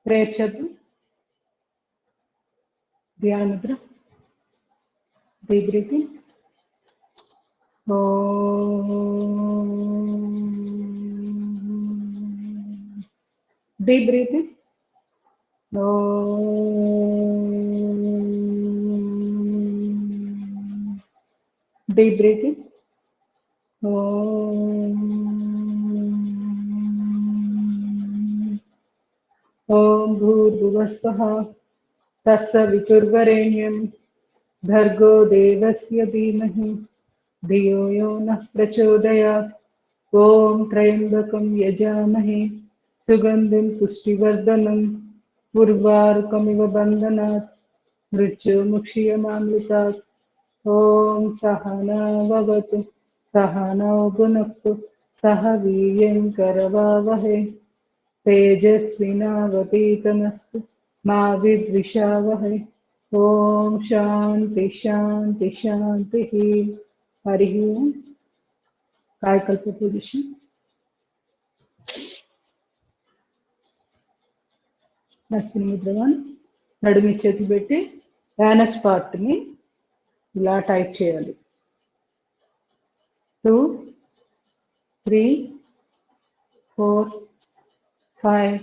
Prayer చేద్దాం. ధ్యాన ముద్ర. Deep breathing. Deep breathing. Deep breathing. ఓం భూర్భువస్సః తస్సవితుర్వరేణ్యం భర్గో దేవస్య ధీమహి ధియో యో నః ప్రచోదయాత్. ఓం త్రయంబకం యజామహే సుగంధిం పుష్టివర్ధనం ఉర్వారుకమివ బంధనాత్ మృత్యుముక్షీయమామృతాత్. ఓం సహనా భవతు సహనౌ భునక్తు సహ వీర్యం కరవావహై తేజస్వినావతీతమస్తు మా విద్విషావహై. ఓం శాంతి శాంతి శాంతి. హరి ఓం. కాయకల్ప పొజిషన్. అశ్విని ముద్రగాను నడుమి చేతి పెట్టి యానస్ పార్ట్ని ఇలా టైట్ చేయాలి. 2 3 4 5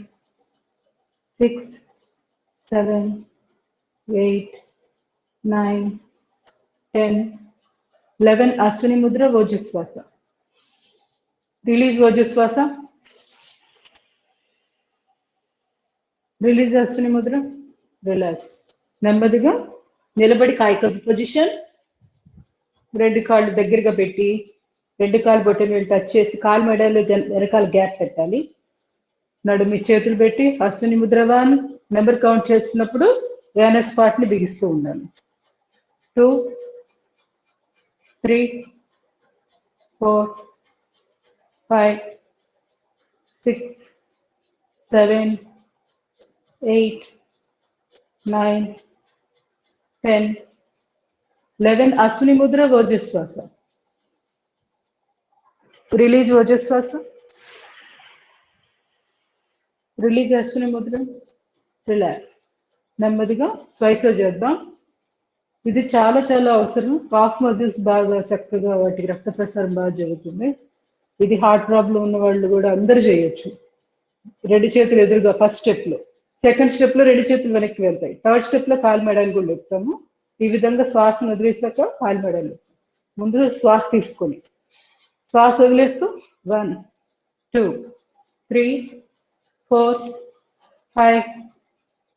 6 7 8 9 10 11. Ashwini Mudra ఓజస్వాస. Release ఓజస్వాస. Release Ashwini Mudra. Relax. నెమ్మదిగా నిలబడి కాయకల్ప పొజిషన్. రెండు కాళ్ళు దగ్గరగా పెట్టి రెండు కాళ్ళు బొట్టను టచ్ చేసి కాలు మెడలో వెనకాల గ్యాప్ పెట్టాలి. నడుమి చేతులు పెట్టి అశ్విని ముద్ర 1 నెంబర్ కౌంట్ చేస్తున్నప్పుడు యానస్ పార్ట్ ని బిగిస్తూ ఉండాలి. 2 3 4 5 6 7 8 9 10 11. Ashwini Mudra ఓజస్వాస. Release ఓజస్వాస. Release Ashwini Mudra. Relax. నెమ్మదిగా శ్వాస చేద్దాం. ఇది చాలా చాలా అవసరం. కాఫ్ మజిల్స్ బాగా చక్కగా వాటికి రక్త ప్రసారం బాగా జరుగుతుంది. ఇది హార్ట్ ప్రాబ్లం ఉన్న వాళ్ళు కూడా అందరూ చేయొచ్చు. రెండు చేతులు ఎదురుగా ఫస్ట్ స్టెప్ లో. సెకండ్ స్టెప్ లో రెండు చేతులు వెనక్కి వెళ్తాయి. థర్డ్ స్టెప్ లో కాలు మెడలు కూడా ఎక్కుతాము. ఈ విధంగా శ్వాసను వదిలేసాక కాలు మెడలు. ముందు శ్వాస తీసుకొని శ్వాస వదిలేస్తూ 1 2 3 4 5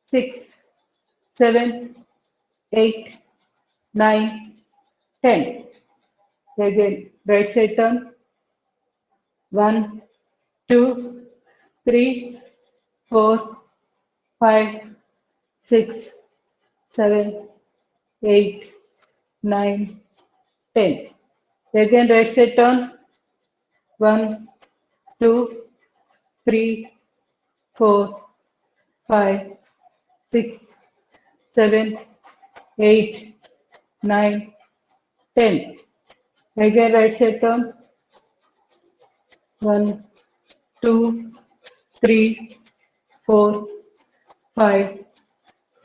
6 7 8 9 10. Again, right side turn. 1 2 3 4 5 6 7 8 9 10. Again, right side turn. 1 2 3 4 5 6 7 8 9 10. Again, right side turn. 1 2 3 4 5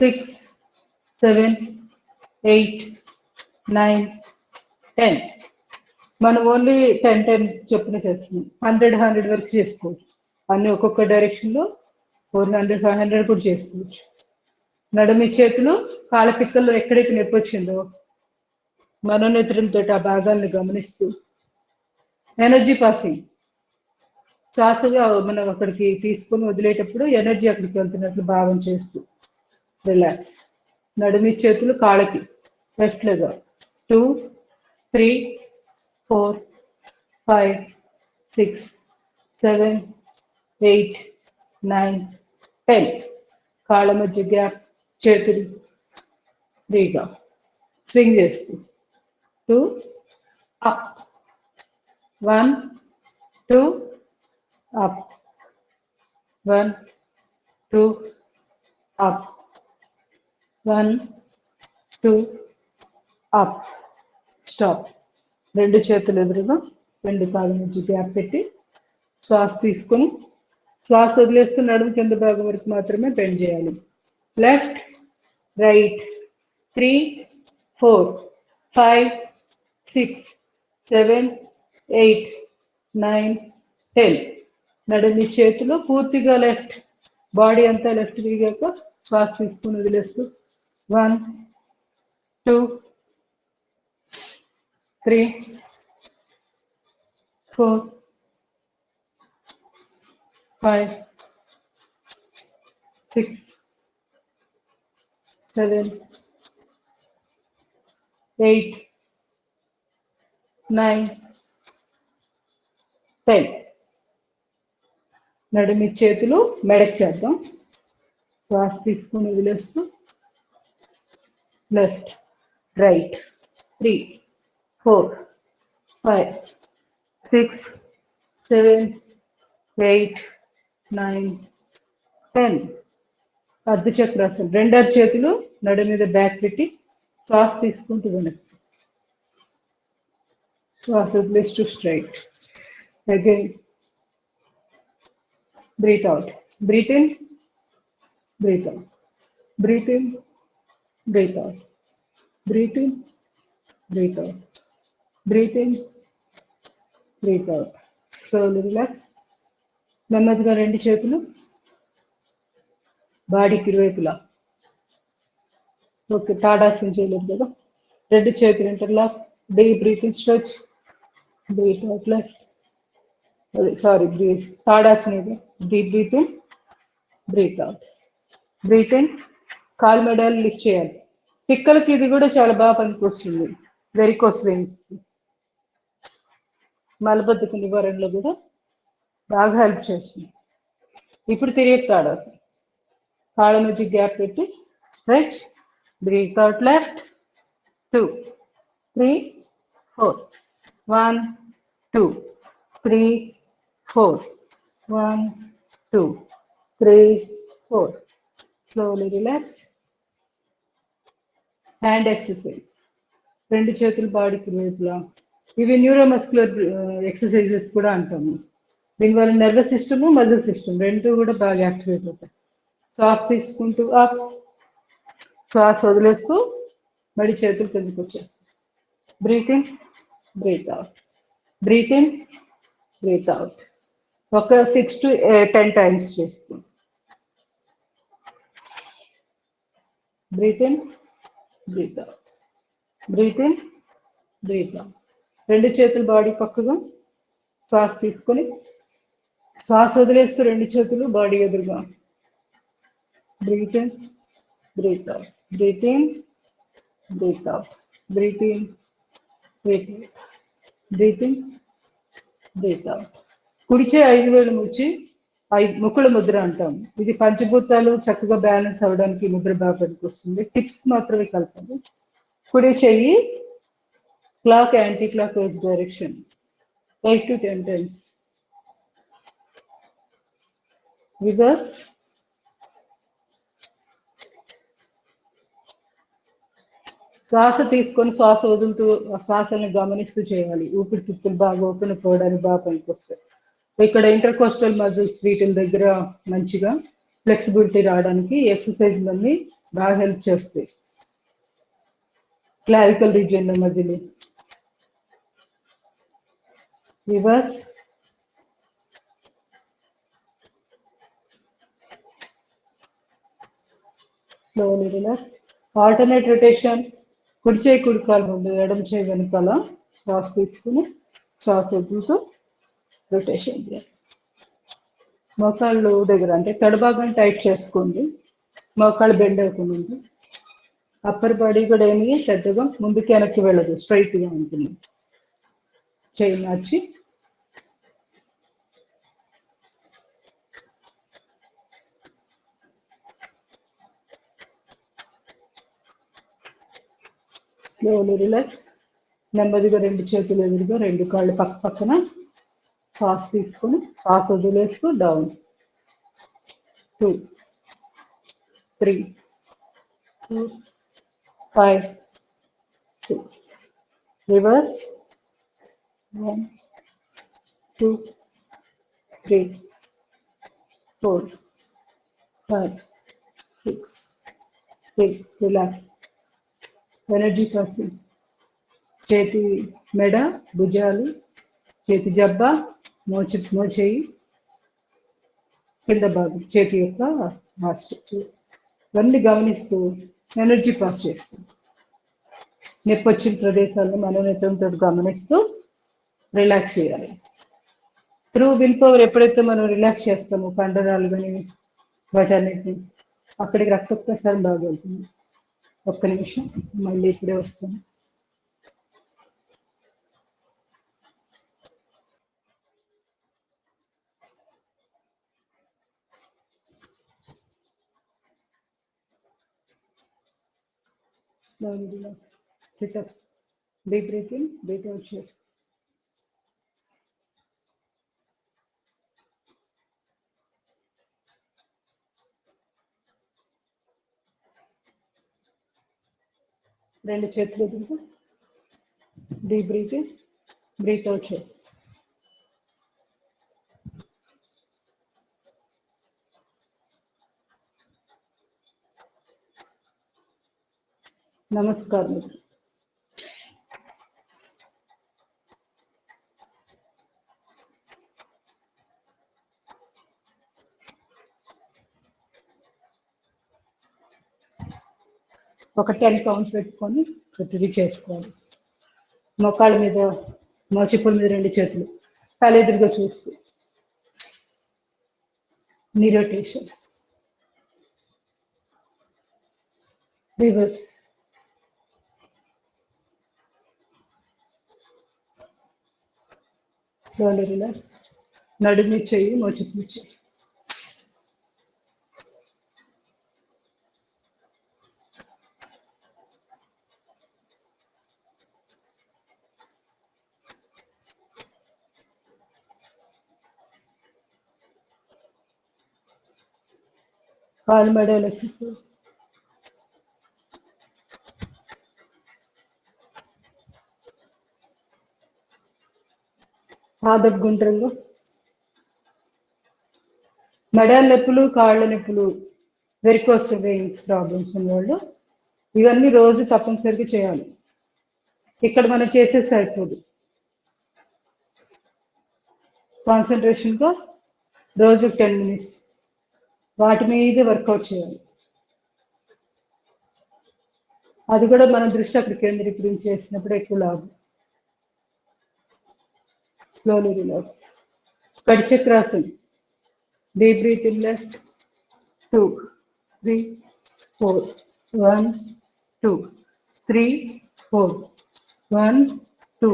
6 7 8 9 10. మనం ఓన్లీ 10 చొప్పున చేస్తున్నాం. 100 వరకు చేసుకోవచ్చు. అన్ని ఒక్కొక్క డైరెక్షన్లో 400 500 కూడా చేసుకోవచ్చు. నడుమి చేతులు కాళ్ళ పిక్కల్లో ఎక్కడైతే నొప్పి వచ్చిందో మనోనేత్రంతో ఆ భాగాలను గమనిస్తూ ఎనర్జీ పాసింగ్ శ్వాసగా మనం అక్కడికి తీసుకొని వదిలేటప్పుడు ఎనర్జీ అక్కడికి వెళ్తున్నట్లు భావం చేస్తూ రిలాక్స్. నడుమి చేతులు కాళ్ళకి లెఫ్ట్ లెగ్ 2 3 4 5 6 7 8 9 10. కాళ్ళ మధ్య గ్యాప్. చేతులు ఫ్రీగా స్వింగ్ చేస్తూ 2 up 1 2 up 1 2 up 1 2 up stop. రెండు చేతులు ఎదురుగా రెండు కాళ్ళ మధ్య గ్యాప్ పెట్టి శ్వాస తీసుకొని శ్వాస వదిలేస్తూ నడుము కింద భాగం వరకు మాత్రమే బెండ్ చేయాలి. Left right 3 4 5 6 7 8 9 10. నడుమి చేతులు పూర్తిగా లెఫ్ట్, బాడీ అంతా లెఫ్ట్ తిరిగాక శ్వాస తీసుకుని వదిలేస్తూ 1 2 3 4 5 6 7 8 9 10. నడుమి చేతులు మెడకు చేద్దాం. శ్వాస తీసుకుని వదిలేస్తూ లెఫ్ట్ రైట్ 3 4 5 6 7 8 9 10. అర్ధ చక్రాసనం. రెండర చేతులు నడు మీద బ్యాక్ పెట్టి శ్వాస తీసుకుంటూ వెనక్కి, శ్వాస వదిలేస్తూ straight. Again breathe out, breathe in, breathe out, breathe in, breathe out, breathe in, breathe out, breathe in, breathe out. Slowly relax. నెమ్మదిగా రెండు చేతులు బాడీకి ఇరువైపులా. ఓకే, తాడాసనం చేయలేదు కదా. రెండు చేతులు interlock. Deep breathing stretch. Breath out left. Sorry, breath తాడాసనం ఇది. Deep breathing, breath out. Breath in, కాలు మెడలు లిఫ్ట్ చేయాలి. పిక్కలకి ఇది కూడా చాలా బాగా పనికొస్తుంది. వెరికోస్ వెయిన్స్, మలబద్ధకం నివారణలో కూడా బాగా హెల్ప్ చేస్తుంది. ఇప్పుడు తిరిగి తాడాసనం. కాళ్ళ మధ్య గ్యాప్ పెట్టి stretch. Breath out left. 2 3 4 1 2 3 4 1 2 3 4. Slowly relax. Hand exercise. రెండు చేతులు బాడీకి వైపులా. ఇవి న్యూరోమస్కులర్ ఎక్సర్సైజెస్ కూడా అంటాము. దీనివల్ల నర్వస్ సిస్టమ్, మజిల్ సిస్టమ్ రెండు కూడా బాగా యాక్టివేట్ అవుతాయి. శ్వాస తీసుకుంటూ అప్, శ్వాస వదిలేస్తూ మడి చేతులు కిందకి వచ్చేస్తాయి. Breath in, breath out, breath in, breath out. ఒక 6 to 10 టైమ్స్ చేసుకోండి. Breath in, breath out, breath in, breath out. రెండు చేతులు బాడీ పక్కగా శ్వాస తీసుకొని శ్వాస వదిలేస్తూ రెండు చేతులు బాడీ ఎదురుగా. Breath in, breath out, breath in, breath out, breath in, breath out, breath in, breath out. కుడిచే 5 వేలు ముచ్చి ముక్కుల ముద్ర అంటాం. ఇది పంచభూతాలు చక్కగా బ్యాలెన్స్ అవ్వడానికి ముద్ర బాగా పనికొస్తుంది. టిప్స్ మాత్రమే కలపండి. కుడి చెయ్యి clock anti clock wise direction 8 to 10 times. Reverse. శ్వాస తీసుకొని శ్వాస వదులుతూ శ్వాసల్ని గమనిస్తూ చేయాలి. ఊపిరితిత్తులు బాగా ఓపెన్ పోవడానికి బాగా పనికొస్తాయి. ఇక్కడ ఇంటర్కోస్టల్ మజిల్స్ వీటి దగ్గర మంచిగా ఫ్లెక్సిబిలిటీ రావడానికి ఎక్సర్సైజ్లన్నీ బాగా హెల్ప్ చేస్తాయి. క్లావికల్ రీజియన్లో muscle. Reverse. Slowly relax. Alternate rotation. కుడి చేయి కుడి కాలు ముందు, ఎడమ చేయి వెనకాల. శ్వాస తీసుకుని శ్వాస వదులుతూ రొటేషన్ చేయాలి. మోకాళ్ళు దగ్గర అంటే తడభాగం టైట్ చేసుకోండి, మోకాళ్ళు బెండ్ అవుతుంది. అప్పర్ బాడీ కూడా ఏమి పెద్దగా ముందుకి వెనక్కి వెళ్ళదు, స్ట్రైట్గా ఉంటుంది. చేయి మార్చి స్లోలీ రిలాక్స్. నెమ్మదిగా రెండు చేతులు ఎదురుగా, రెండు కాళ్ళు పక్క పక్కన. శ్వాస తీసుకొని శ్వాస వదిలేస్తూ down. 2 3 4, 5, 6. Reverse. 1, 2, 3, 4, 5, 6. 8. Relax. Energy passing. చేతి మెడ, భుజాలు, చేతి జబ్బ, మోచేయి, కింద భాగం చేతి యొక్క స్ట్రక్చర్ ఇవన్నీ గమనిస్తూ ఎనర్జీ పాస్ చేస్తాం. నొప్పి వచ్చిన ప్రదేశాలను మనోనేత్రంతో గమనిస్తూ రిలాక్స్ చేయాలి. త్రూ విల్ పవర్ ఎప్పుడైతే మనం రిలాక్స్ చేస్తామో కండరాలు కానీ వాటన్నిటిని అక్కడికి రక్త ప్రసారం బాగా వెళ్తుంది. ఒక్క నిమిషం, మళ్ళీ ఇప్పుడే వస్తాను. Slowly relax. Sit up. Deep breath in, breathe out chest. రెండు చేతులు వదులుకో. Deep breath in, breathe out chest. నమస్కారం. ఒక 10 కౌంట్స్ పెట్టుకొని ప్రతిదీ చేసుకోవాలి. మోకాళ్ళ మీద, మోచిప్పుల మీద రెండు చేతులు తలెదురుగా చూస్తూ నీ రొటేషన్. రివర్స్. Slowly relax. నడుము చెయ్యి, మోచిప్పుడు చెయ్యి. కాలు మెడలు ఎక్సర్సైజ్. పాదపు గుండ్రంగా. మెడల నొప్పులు, కాళ్ళ నొప్పులు, వెరికోస్ వెయిన్స్ ప్రాబ్లమ్స్ ఉన్నవాళ్ళు ఇవన్నీ రోజు తప్పనిసరిగా చేయాలి. ఇక్కడ మనం చేసేది సరిపోదు. కాన్సన్ట్రేషన్గా రోజు 10 minutes వాటి మీద వర్కౌట్ చేయాలి. అది కూడా మన దృష్టి అక్కడ కేంద్రీకరించేసినప్పుడు ఎక్కువ లాభం. Slowly relax. కడిచక్రాసన్. Deep breath in left. 2, 3, 4. 1, 2, 3, 4. 1, 2,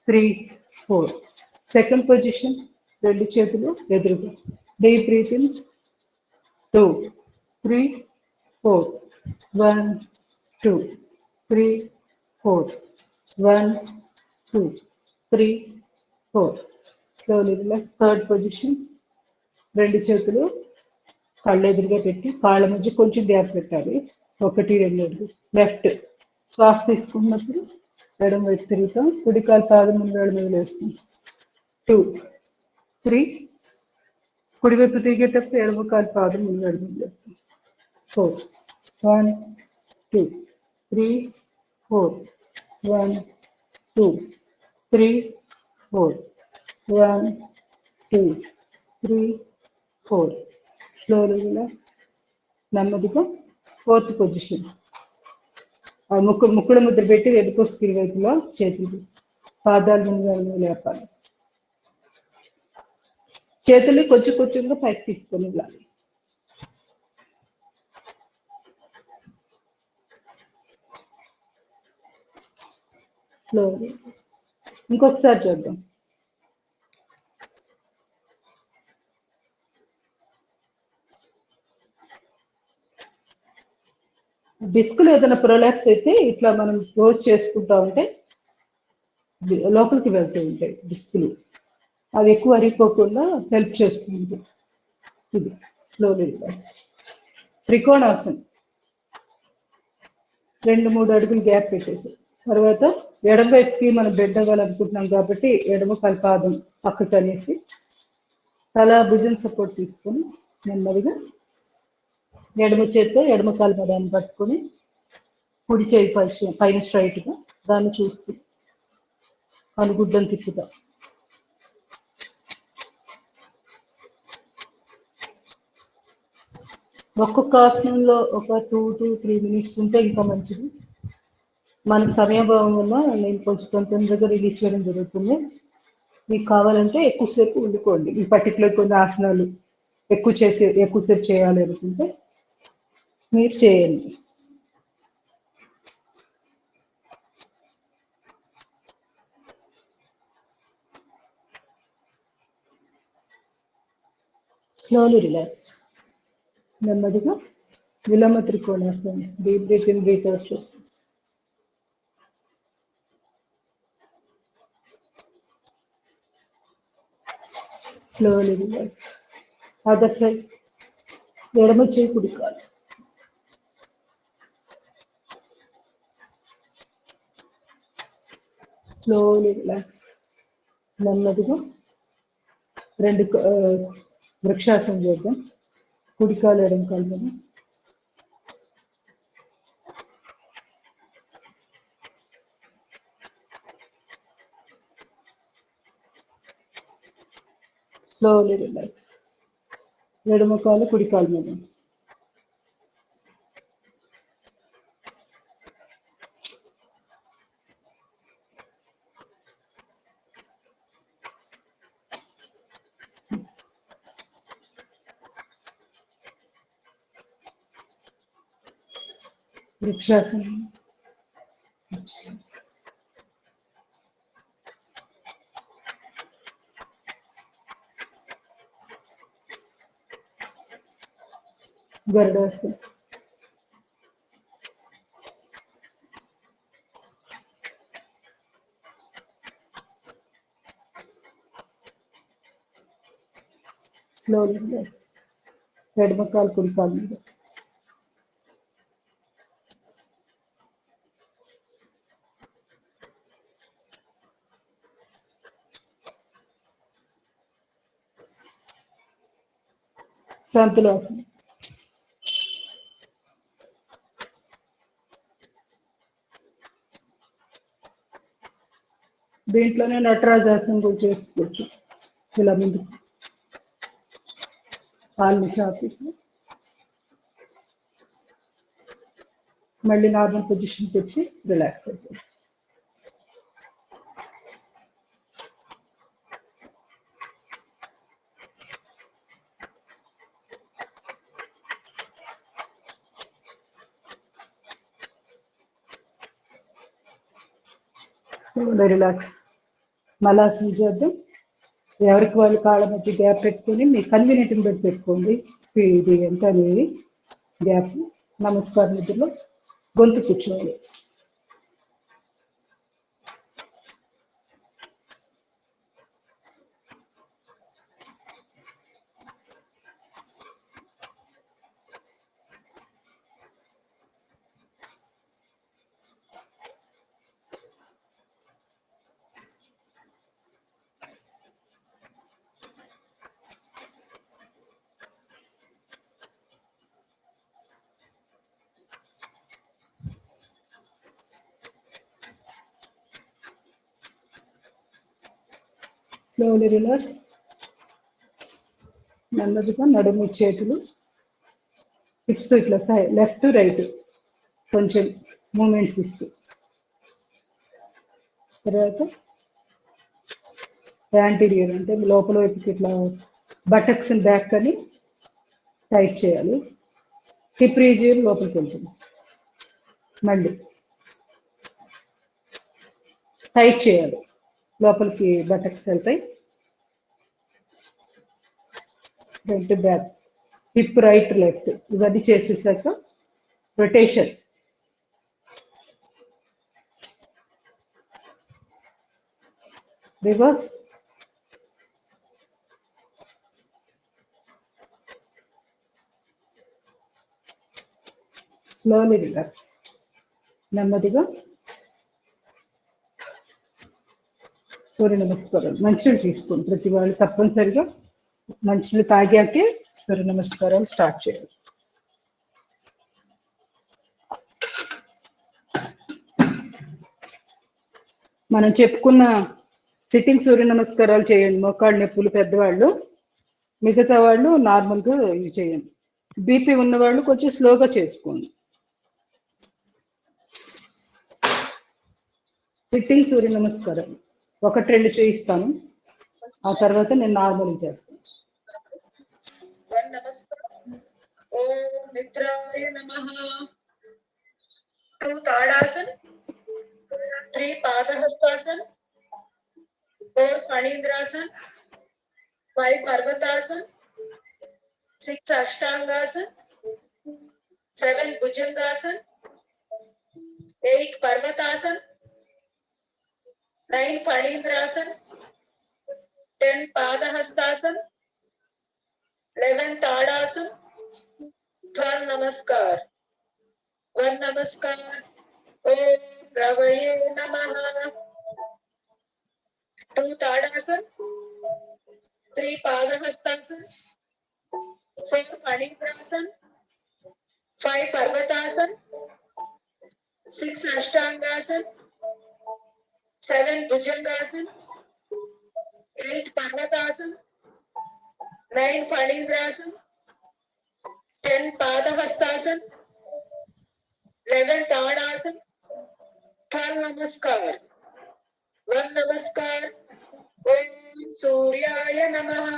3, 4. Second position. రెండు చేతులు ఎదురుగా. Deep breath in. 2, 3, 4. 1, 2, 3, 4. 1, 2, 3, 4. Slowly relax. Third position. రెండు చేతులు కళ్ళు ఎదురుగా పెట్టి కాళ్ళ మధ్య కొంచెం గ్యాప్ పెట్టాలి. 1, 2 అడుగులు. లెఫ్ట్. శ్వాస తీసుకున్నప్పుడు ఎడమ వైపు తిరుగుతాం. కుడి కాలు పాదం ముందు వేళ్ళ మీద వేస్తాం. 2, 3. కుడివైపు తిరిగేటప్పుడు ఎడమ కాలు పాదం ముందు వేళ్ళ మీద వేస్తాం. 4. 1, 2, 3, 4. 1, 2, 3, 4. 1, 2, 3, 4. Slowly relax. నెమ్మదిగా ఫోర్త్ పొజిషన్. ముక్కుడు ముద్ర పెట్టి వెనుకొసుకు వైపులో చేతులు పాదాలు ముందు లేపాలి. చేతులు కొంచెం కొంచెంగా పైకి తీసుకొని వెళ్ళాలి. స్లోలీ. ఇంకొకసారి చూద్దాం. డిస్కులు ఏదైనా ప్రొలాక్స్ అయితే ఇట్లా మనం రోజు చేసుకుంటా ఉంటే లోపలికి వెళ్తూ ఉంటాయి డిస్కులు. అవి ఎక్కువ అరిగిపోకుండా హెల్ప్ చేస్తుంది. ఇది స్లోలీ రిలాక్స్. త్రికోణాసన్. 2-3 అడుగులు గ్యాప్ పెట్టేసి తర్వాత ఎడమ వైపుకి మనం బెండ్ అవ్వాలనుకుంటున్నాం కాబట్టి ఎడమ కాలు పాదం పక్కకు అనేసి తల భుజం సపోర్ట్ తీసుకొని నెమ్మదిగా ఎడమ చేత్తో ఎడమ కాలు పదాన్ని పట్టుకొని కుడి చేయి పైన స్ట్రైట్గా దాన్ని చూస్తూ అనుగుడ్డను తిప్పుతా. ఒక్కొక్క ఆసనంలో ఒక 2 to 3 minutes ఉంటే ఇంకా మంచిది. మనకు సమయభావం వల్ల నేను కొంచెం తొందరగా రిలీజ్ చేయడం జరుగుతుంది. మీకు కావాలంటే ఎక్కువసేపు ఉండుకోండి. ఈ పర్టికులర్ కొన్ని ఆసనాలు ఎక్కువసేపు చేయాలి అనుకుంటే మీరు చేయండి. Slowly relax. నెమ్మదిగా విలోమ త్రికోణాసనం. Deep breath in, breath out చేస్తాం. Slowly relax. Other side. ఎడమ చేయి కుడి కాలు. Slowly relax. నెమ్మదిగా వృక్షాసనం చేద్దాం. కుడి కాలు ఎడమ కాలు మీద. Slowly relax. ఎడమ కాలు కుడి కాలు మీద. వృక్షాసనం. గరుడాసనం. Slowly relax. ఎడమ కాలు కుడి కాలు మీద. సంతులాసనం. దీంట్లోనే నటరాజాసనం కూడా చేసుకోవచ్చు. ఇలా ముందు కాళ్ళని చాపి మళ్ళీ నార్మల్ పొజిషన్కి వచ్చి రిలాక్స్ అవుతుంది. రిలాక్స్. మలాసనం చేద్దాం. ఎవరికి వాళ్ళు కాళ్ళ మధ్య గ్యాప్ పెట్టుకొని మీ కన్వీనియంట్ని బట్టి పెట్టుకోండి. ఇది ఎంత అనేది గ్యాప్. నమస్కారం నిద్రలో గొంతు కూర్చోవాలి. Slowly relax. నెమ్మదిగా నడుము చేతులు హిప్స్ ఇట్లా సైడ్ లెఫ్ట్ రైట్ కొంచెం మూమెంట్స్ ఇస్తూ తర్వాత యాంటీరియర్ అంటే లోపల వైపుకి ఇట్లా బటక్స్ బ్యాక్ అని టైట్ చేయాలి. హిప్ రీజియన్ లోపలికి వెళ్తుంది. మళ్ళీ టైట్ చేయాలి. లోపలికి బటక్స్ వెళ్తాయి. Front back hip right left ఇవన్నీ చేసేసాక రొటేషన్. రివర్స్. Slowly relax. నెమ్మదిగా సూర్య నమస్కారాలు. మంచినీళ్ళు తీసుకోండి. ప్రతి వాళ్ళు తప్పనిసరిగా మంచినీళ్ళు తాగాకే సూర్య నమస్కారాలు స్టార్ట్ చేయాలి. మనం చెప్పుకున్న సిట్టింగ్ సూర్య నమస్కారాలు చేయండి. మోకాళ్ళ నొప్పులు పెద్దవాళ్ళు, మిగతా వాళ్ళు నార్మల్గా ఇవి చేయండి. బీపీ ఉన్న వాళ్ళు కొంచెం స్లోగా చేసుకోండి. సిట్టింగ్ సూర్య నమస్కారాలు 1-2 చేయిస్తాను. ఆ తర్వాత నేను నార్మల్ చేస్తాను. ఓం మిత్రాయ నమః. 2 తాడాసన్, 3 పాదహస్తాసన్, 4 ఫణీంద్రాసన్, 5 పర్వతాసన్, 6 అష్టాంగాసన్, 7 భుజంగాసన్, 8 పర్వతాసన్, 9 ఫణీంద్రాసన్, 10 పాదహస్తాసన్, 11 తాడాసన్, 12 నమస్కార్. 1 నమస్కార్. ఓం రవయే నమః. 2 తాడాసన్, 3 పాదహస్తాసన్, 4 ఫణీంద్రాసన్, 5 పర్వతాసన్, 6 అష్టాంగాసన్, 7 భుజంగాసన్, 8 పర్వతాసన్, 9 ఫణీంద్రాసన్, 10 పాదహస్తాసన్, 11 తాడాసన్, 12 నమస్కార్. 1 నమస్కార్. ఓం సూర్యాయ నమః.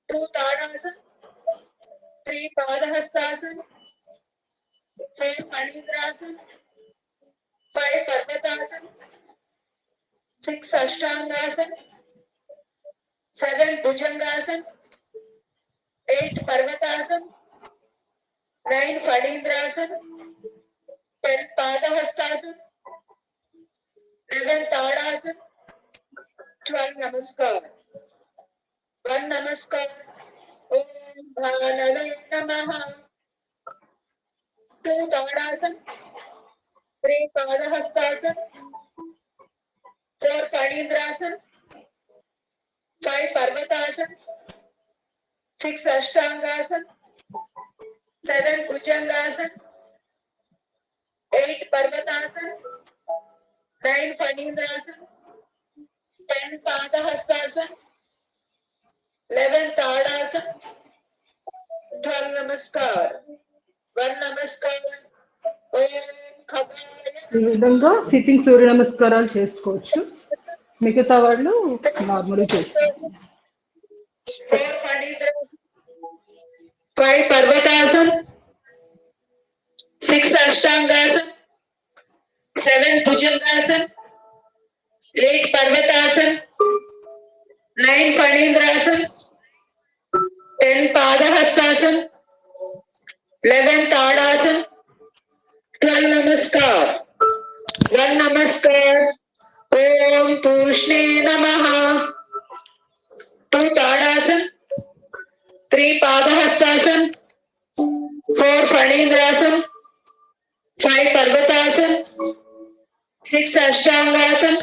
2 తాడాసన్, 3 పాదహస్తాసన్, 4 ఫణీంద్రాసన్, 5 పర్వతాసన్, 6 అష్టాంగాసన్, 7 భుజంగాసన్, 8 పర్వతాసన్, 9 ఫణీంద్రాసన్, 10 పాదహస్తాసన్, 11 తాడాసన్, 12 నమస్కార్. 1 నమస్కార్. ఓం భానవే నమః. 2 తాడాసన్, 3 పాదహస్తాసన్, 4 ఫణీంద్రాసన్, 5 పర్వతాసన్, 6 అష్టాంగాసన్, 7 భుజంగాసన్, 8 పర్వతాసన్, 9 ఫణీంద్రాసన్, 10 పాదహస్తాసన్, 11 తాడాసన్, 12 నమస్కార్. 1 నమస్కార్. ఓం ఖగాయ. ఈ విధంగా సిట్టింగ్ సూర్య నమస్కారాలు చేసుకోవచ్చు. మిగతా వాళ్ళు నార్మల్ చేసుకోవచ్చు. 4 ఫణీంద్రాసన్, 5 పర్వతాసన్, 6 అష్టాంగాసన్, 7 భుజంగాసన్, 8 పర్వతాసన్, 9 ఫణీంద్రాసన్, 10 పాదహస్తాసన్, 11 తాడాసన్, 12 నమస్కార్. 1 నమస్కార్. ఓం పూష్ణే నమః. 2 తాడాసన్, 3 పాదహస్తాసన్, 4 ఫణీంద్రాసన్, 5 పర్వతాసన్, 6 అష్టాంగాసన్,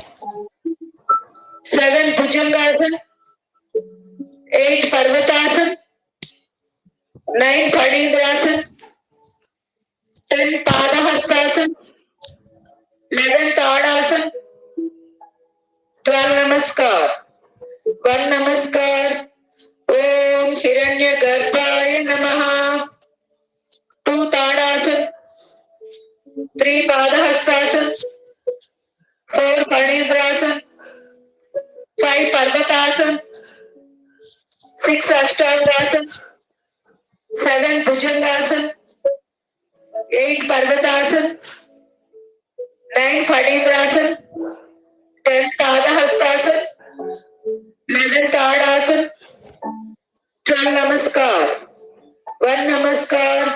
7 భుజంగాసన్, 8 పర్వతాసన్, 9 ఫణీంద్రాసన్, 10 పాదహస్తాసన్, 11 తాడాసన్, 12 నమస్కార్. 1 నమస్కార్. ఓం హిరణ్య గర్భాయ నమః. 2 తాడాసన్, 3 పాదహస్తాసన్, 4 ఫణీంద్రాసన్, 5 పర్వతాసన్, 6 అష్టాంగాసన్, 7 భుజంగాసన్, 8 పర్వతాసన్, 9 ఫణీంద్రాసన్, 10 పాదహస్తాసన్, 11 తాడాసన్, 12 నమస్కార్. 1 నమస్కార్.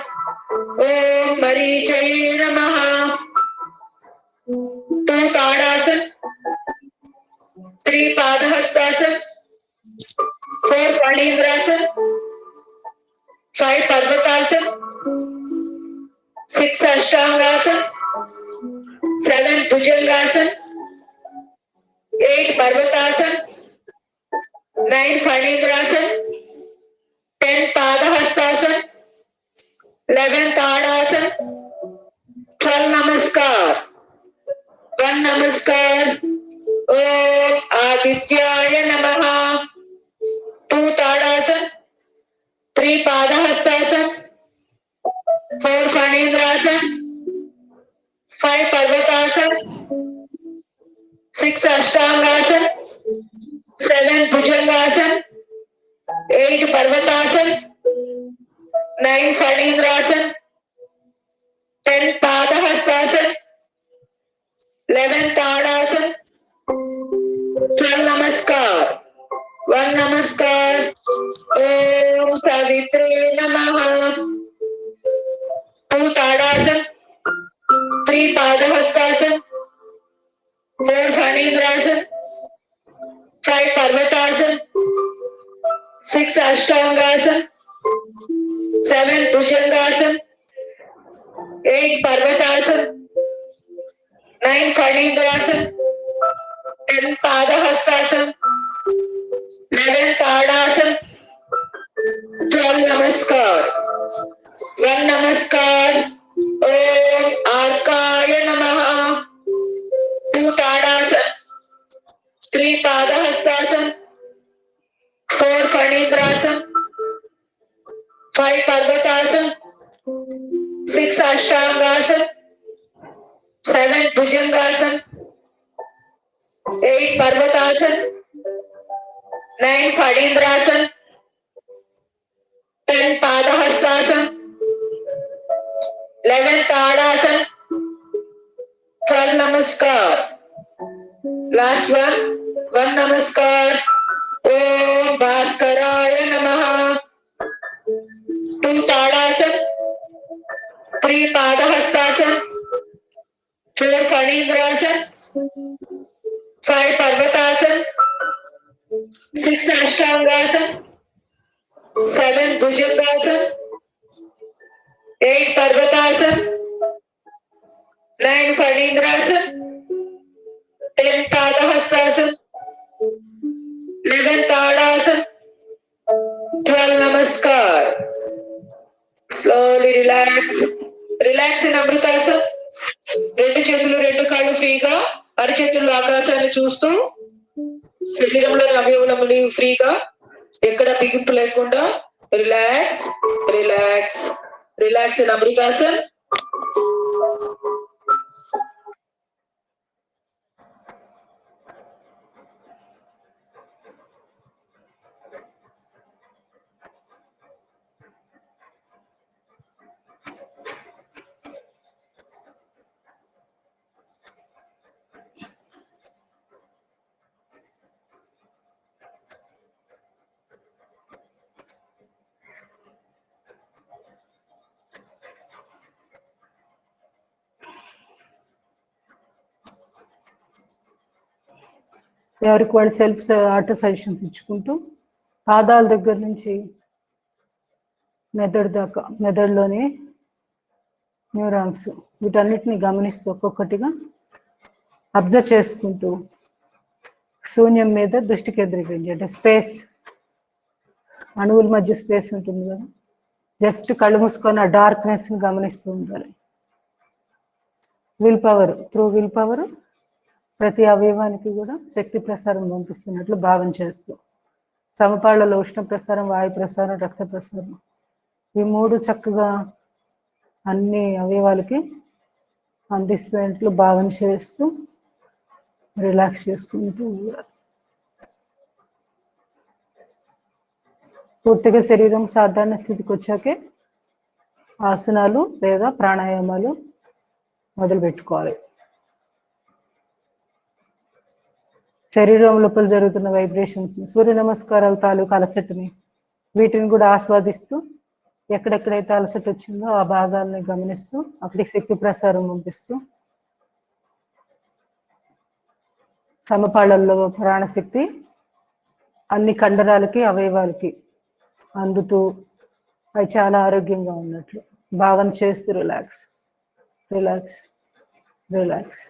ఓం మరీచయే నమః. 2 tadasana, 3 Padahastasan, 4 ఫణీంద్రాసన్, 5 పర్వతాసన్, 6 Ashtangasan, 7 Bhujangasan, 8 Parvatasan, 9 Phanindrasan, 10 Padahastasan, 11 Tadasan, 12 Namaskar. 1 Namaskar. Om Adityaya Namaha. 2 Tadasan, 3 Padahastasan, 4 Phanindrasan, 5 Parvatasan, 6 Ashtangasan, 7 Bhujangasan, 8 Parvatasan, 9 Phanindrasan, 10 Padahastasan, 11 Tadasan, 12 Namaskar. 1 Namaskar. Om Savitri Namaha. 2 Tadasan, 3 Padahastasan, 4 Phanindrasan, 5 Parvatasan, 6 Ashtangasan, 7 Bhujangasan, 8 Parvatasan, 9 Phanindrasan, 10 Padahastasan, 11 Tadasan, 12 Namaskar. 1 Namaskar. Om Arkaya Namaha. 2 Tadasan, 3 Padahastasan, 4 Phanindrasan, 5 Parvatasan, 6 Ashtangasan, 7 Bhujangasan, 8 Parvatasan, 9 Phanindrasan, 10 Padahastasan, 11 Tadasan, 12 Namaskar. Last one. 1 Namaskar. Om Bhaskaraya Namaha. 2 Tadasan, 3 Padahastasan, 4 Phanindrasan, 5 Parvatasan, 6 Ashtangasan, 7 Bhujangasan, 8 Parvatasan, 9 Phanindrasan, 10 Padahastasan, 11 Tadasan, 12 Namaskar. Slowly relax. Relax in Amritasana. 2 చేతులు 2 కాళ్ళు ఫ్రీగా, అరచేతులు ఆకాశాన్ని చూస్తూ శరీరంలో అవయవములు ఫ్రీగా, ఎక్కడ బిగింపు లేకుండా రిలాక్స్ రిలాక్స్ రిలాక్స్ ఇన్ అమృతాసన్. ఎవరికి వాళ్ళు సెల్ఫ్ ఆటో సజెషన్స్ ఇచ్చుకుంటూ పాదాల దగ్గర నుంచి మెదడు దాకా, మెదడులోని న్యూరాన్స్ వీటన్నిటిని గమనిస్తూ ఒక్కొక్కటిగా అబ్జర్వ్ చేసుకుంటూ శూన్యం మీద దృష్టి కేంద్రీకరించి, అంటే స్పేస్, అణువుల మధ్య స్పేస్ ఉంటుంది కదా, జస్ట్ కళ్ళు మూసుకొని ఆ డార్క్నెస్ని గమనిస్తూ ఉండాలి. Will power, through will power ప్రతి అవయవానికి కూడా శక్తి ప్రసారం పంపిస్తున్నట్లు భావన చేస్తూ, సమపాళ్లలో ఉష్ణ ప్రసారం, వాయు ప్రసారం, రక్త ప్రసారం, ఈ 3 చక్కగా అన్ని అవయవాలకి అందిస్తున్నట్లు భావన చేస్తూ రిలాక్స్ చేసుకుంటూ పూర్తిగా శరీరం సాధారణ స్థితికి వచ్చాకే ఆసనాలు లేదా ప్రాణాయామాలు మొదలు పెట్టుకోవాలి. శరీరం లోపల జరుగుతున్న వైబ్రేషన్స్, సూర్య నమస్కారాలు తాలూకు అలసటని, వీటిని కూడా ఆస్వాదిస్తూ ఎక్కడెక్కడైతే అలసట వచ్చిందో ఆ భాగాల్ని గమనిస్తూ అక్కడికి శక్తి ప్రసారం పంపిస్తూ సమపాళ్లలో ప్రాణశక్తి అన్ని కండరాలకి, అవయవాలకి అందుతూ అవి చాలా ఆరోగ్యంగా ఉన్నట్లు భావన చేస్తూ relax. Relax, relax.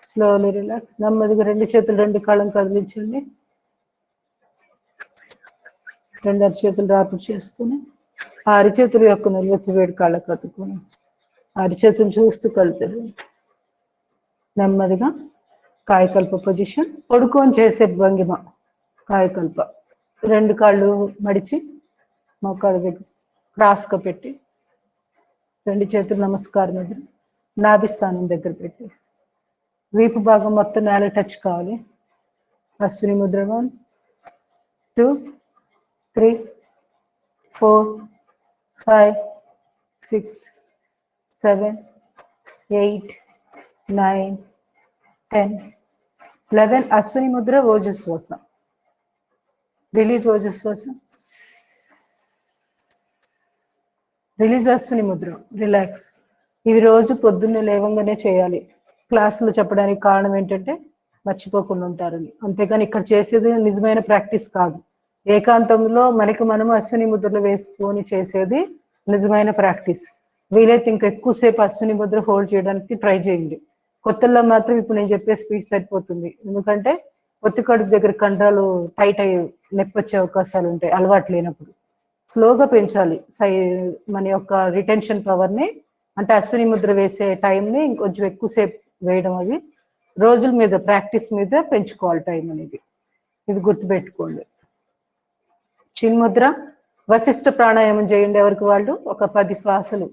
Slowly relax. నెమ్మదిగా రెండు చేతులు రెండు కాళ్ళను కదిలించండి. రెండు అరిచేతులు రాపిడి చేసుకుని ఆ అరిచేతుల యొక్క నిల్వచ్చి వేడి కాళ్ళకు కట్టుకుని అరిచేతులు చూస్తూ కలుతుంది. నెమ్మదిగా కాయకల్ప పొజిషన్, పడుకొని చేసే భంగిమ కాయకల్ప. రెండు కాళ్ళు మడిచి మోకాళ్ళ దగ్గర క్రాస్గా పెట్టి రెండు చేతులు నమస్కారం దగ్గర నాభిస్థానం దగ్గర పెట్టి వీపు భాగం మొత్తం నేల టచ్ కావాలి. Ashwini Mudra 1 2 3 4 5 6 7 8 9 10 11. Ashwini Mudra ఓజస్వాస. Release ఓజస్వాస. Release Ashwini Mudra. Relax. ఇవి రోజు పొద్దున్నే లేవంగానే చేయాలి. క్లాసులు చెప్పడానికి కారణం ఏంటంటే మర్చిపోకుండా ఉంటారని, అంతేగాని ఇక్కడ చేసేది నిజమైన ప్రాక్టీస్ కాదు. ఏకాంతంలో మనకి మనము అశ్విని ముద్రలు వేసుకొని చేసేది నిజమైన ప్రాక్టీస్. వీలైతే ఇంకా ఎక్కువసేపు అశ్విని ముద్ర హోల్డ్ చేయడానికి ట్రై చేయండి. కొత్తల్లో మాత్రం ఇప్పుడు నేను చెప్పే స్పీడ్ సరిపోతుంది, ఎందుకంటే ఒత్తి కడుపు దగ్గర కండరాలు టైట్ అయ్యి నొప్పి వచ్చే అవకాశాలు ఉంటాయి అలవాటు లేనప్పుడు. స్లోగా పెంచాలి మన యొక్క రిటెన్షన్ పవర్ని, అంటే అశ్విని ముద్ర వేసే టైంని ఇంకొంచెం ఎక్కువసేపు వేయడం, అవి రోజుల మీద ప్రాక్టీస్ మీద పెంచుకోవాలి టైం అనేది. ఇది గుర్తుపెట్టుకోండి. చిన్ముద్ర వశిష్ఠ ప్రాణాయామం చేయండి ఎవరికి వాళ్ళు, ఒక 10 శ్వాసలు.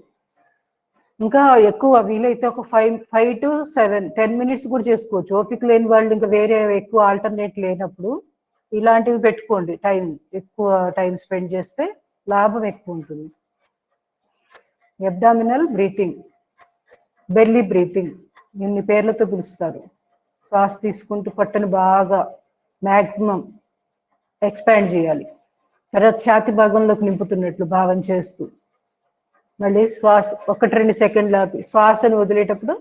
ఇంకా ఎక్కువ వీలైతే ఒక 5 to 7 10 minutes కూడా చేసుకోవచ్చు. ఓపిక లేని వాళ్ళు ఇంకా వేరే ఎక్కువ ఆల్టర్నేట్ లేనప్పుడు ఇలాంటివి పెట్టుకోండి. ఎక్కువ టైం స్పెండ్ చేస్తే లాభం ఎక్కువ ఉంటుంది. అబ్డామినల్ బ్రీతింగ్, బెల్లీ బ్రీతింగ్, ఇన్ని పేర్లతో పిలుస్తారు. శ్వాస తీసుకుంటూ పొట్టను బాగా మ్యాక్సిమం ఎక్స్పాండ్ చేయాలి. తర్వాత ఛాతి భాగంలోకి నింపుతున్నట్లు భావన చేస్తూ మళ్ళీ శ్వాస 1-2 సెకండ్లు ఆపి శ్వాసను వదిలేటప్పుడు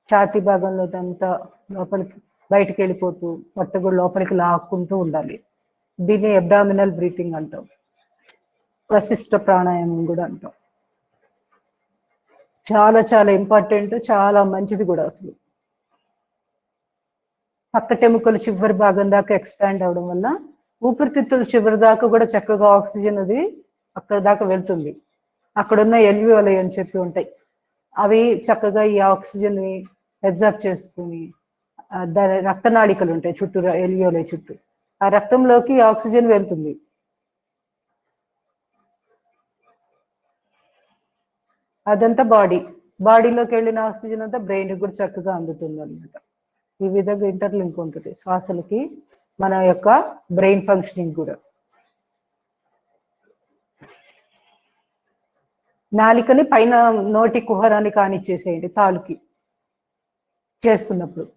ఛాతి భాగంలో అంతా లోపలికి బయటికి వెళ్ళిపోతూ పొట్ట కూడా లోపలికి లాక్కుంటూ ఉండాలి. దీన్ని అబ్డామినల్ బ్రీతింగ్ అంటాం. వశిష్ఠ ప్రాణాయామం కూడా అంటాం. చాలా చాలా ఇంపార్టెంట్, చాలా మంచిది కూడా. అసలు పక్కటెముకలు చివరి భాగం దాకా ఎక్స్పాండ్ అవడం వల్ల ఊపిరితిత్తులు చివరి దాకా కూడా చక్కగా ఆక్సిజన్ అది అక్కడ దాకా వెళ్తుంది. అక్కడున్న ఎల్వియోలై అని చెప్పి ఉంటాయి, అవి చక్కగా ఈ ఆక్సిజన్ ని అబ్జర్వ్ చేసుకుని దాని రక్తనాళికలు ఉంటాయి చుట్టూ, ఎల్వియోలై చుట్టూ, ఆ రక్తంలోకి ఆక్సిజన్ వెళ్తుంది. అదంతా బాడీలోకి వెళ్ళిన ఆక్సిజన్ అంతా బ్రెయిన్ కూడా చక్కగా అందుతుంది అనమాట. ఈ విధంగా ఇంటర్లింక్ ఉంటుంది శ్వాసలకి మన యొక్క బ్రెయిన్ ఫంక్షనింగ్ కూడా. నాలికని పైన నోటి కుహరాన్ని కానిచ్చేసేయండి తాలుకి చేస్తున్నప్పుడు.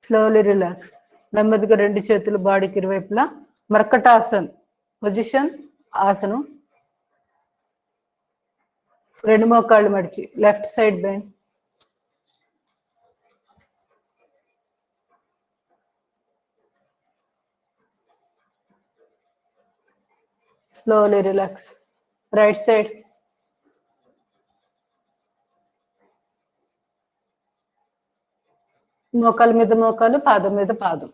Slowly relax. నెమ్మదిగా రెండు చేతులు బాడీకి ఇరువైపులా మర్కటాసన్ పొజిషన్, ఆసనం. రెండు మోకాళ్ళు మడిచి left side bend. Slowly relax. Right side. మోకాల మీద మోకాలు, పాదం మీద పాదం.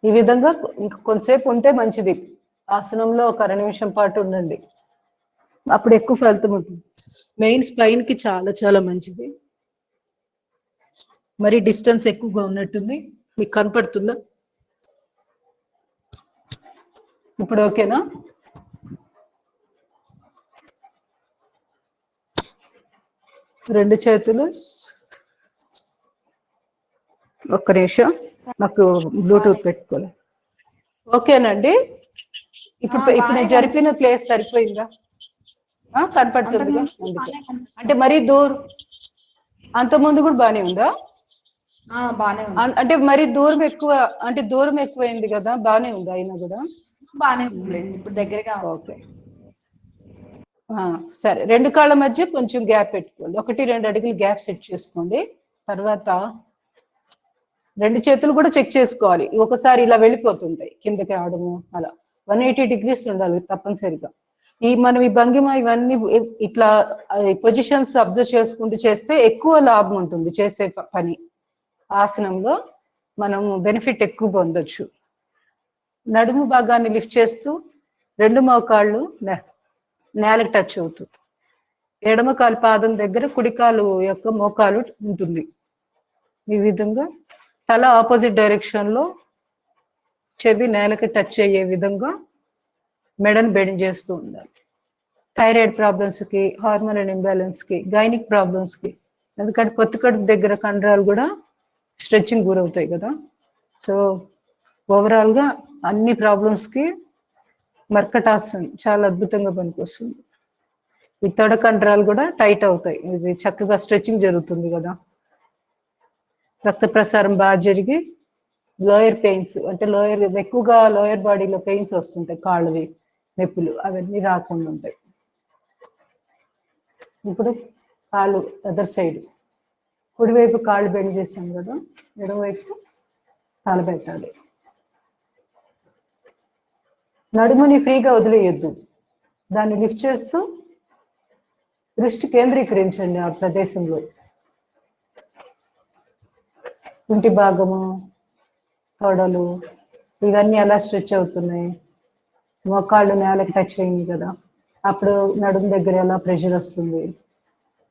ఈ విధంగా ఇంకా కొంతసేపు ఉంటే మంచిది. ఆసనంలో ఒక 1 నిమిషం పాటు ఉండండి, అప్పుడు ఎక్కువ ఫలితం ఉంటుంది. మెయిన్ స్పైన్ కి చాలా చాలా మంచిది. మరి డిస్టెన్స్ ఎక్కువగా ఉన్నట్టుంది, మీకు కనపడుతుందా? ఇప్పుడు ఓకేనా? రెండు చేతులు. ఒక్క నిమిషం, నాకు బ్లూటూత్ పెట్టుకోలే. ఓకేనండి. ఇప్పుడు నేను జరిపిన ప్లేస్ సరిపోయిందా? కనపడుతుందిగా? అంటే మరీ దూరం, అంత ముందు కూడా బానే ఉందా? బానే ఉంది. అంటే మరి దూరం ఎక్కువైంది కదా, బానే ఉంది అయినా కూడా. బానే ఉందిలేండి, ఇప్పుడు దగ్గరగా ఉంది. ఓకే సరే, 2 కాళ్ళ మధ్య కొంచెం గ్యాప్ పెట్టుకోండి, 1-2 అడుగులు గ్యాప్ సెట్ చేసుకోండి. తర్వాత 2 చేతులు కూడా చెక్ చేసుకోవాలి, ఒకసారి ఇలా వెళ్ళిపోతుంటాయి కిందకి రావడము, అలా 180 degrees ఉండాలి తప్పనిసరిగా. మనం ఈ భంగిమ ఇవన్నీ ఇట్లా పొజిషన్స్ అబ్జర్వ్ చేసుకుంటూ చేస్తే ఎక్కువ లాభం ఉంటుంది చేసే పని. ఆసనంలో మనం బెనిఫిట్ ఎక్కువ పొందొచ్చు. నడుము భాగాన్ని లిఫ్ట్ చేస్తూ 2 మోకాళ్ళు నేలకు టచ్ అవుతుంది. ఎడమ కాలు పాదం దగ్గర కుడికాలు యొక్క మోకాలు ఉంటుంది. ఈ విధంగా తల ఆపోజిట్ డైరెక్షన్ లో, చెవి నేలకి టచ్ అయ్యే విధంగా మెడను బెండ్ చేస్తూ ఉండాలి. థైరాయిడ్ ప్రాబ్లమ్స్ కి, హార్మోనల్ ఇంబ్యాలెన్స్ కి, గైనిక్ ప్రాబ్లమ్స్ కి, ఎందుకంటే పొత్తి కడుపు దగ్గర కండరాలు కూడా స్ట్రెచ్చింగ్ గురవుతాయి కదా. సో ఓవరాల్ గా అన్ని ప్రాబ్లమ్స్ కి మర్కటాసన్ చాలా అద్భుతంగా పనికొస్తుంది. ఈ తొడ కండరాలు కూడా టైట్ అవుతాయి, ఇది చక్కగా స్ట్రెచ్చింగ్ జరుగుతుంది కదా. రక్త ప్రసారం బాగా జరిగి లోయర్ పెయిన్స్, అంటే ఎక్కువగా లోయర్ బాడీలో పెయిన్స్ వస్తుంటాయి, కాళ్ళవి నొప్పులు అవన్నీ రాకుండా ఉంటాయి. ఇప్పుడు కాళ్ళు అదర్ సైడ్, కుడివైపు కాళ్ళు బెండ్ చేసాం కదా, ఎడమవైపు తల పెట్టాలి. నడుముని ఫ్రీగా వదిలేయొద్దు, దాన్ని లిఫ్ట్ చేస్తూ దృష్టి కేంద్రీకరించండి ఆ ప్రదేశంలో. కుంటి భాగము, తొడలు ఇవన్నీ ఎలా స్ట్రెచ్ అవుతున్నాయి, మోకాళ్ళు నేలకి టచ్ అయింది కదా, అప్పుడు నడుము దగ్గర ఎలా ప్రెషర్ వస్తుంది,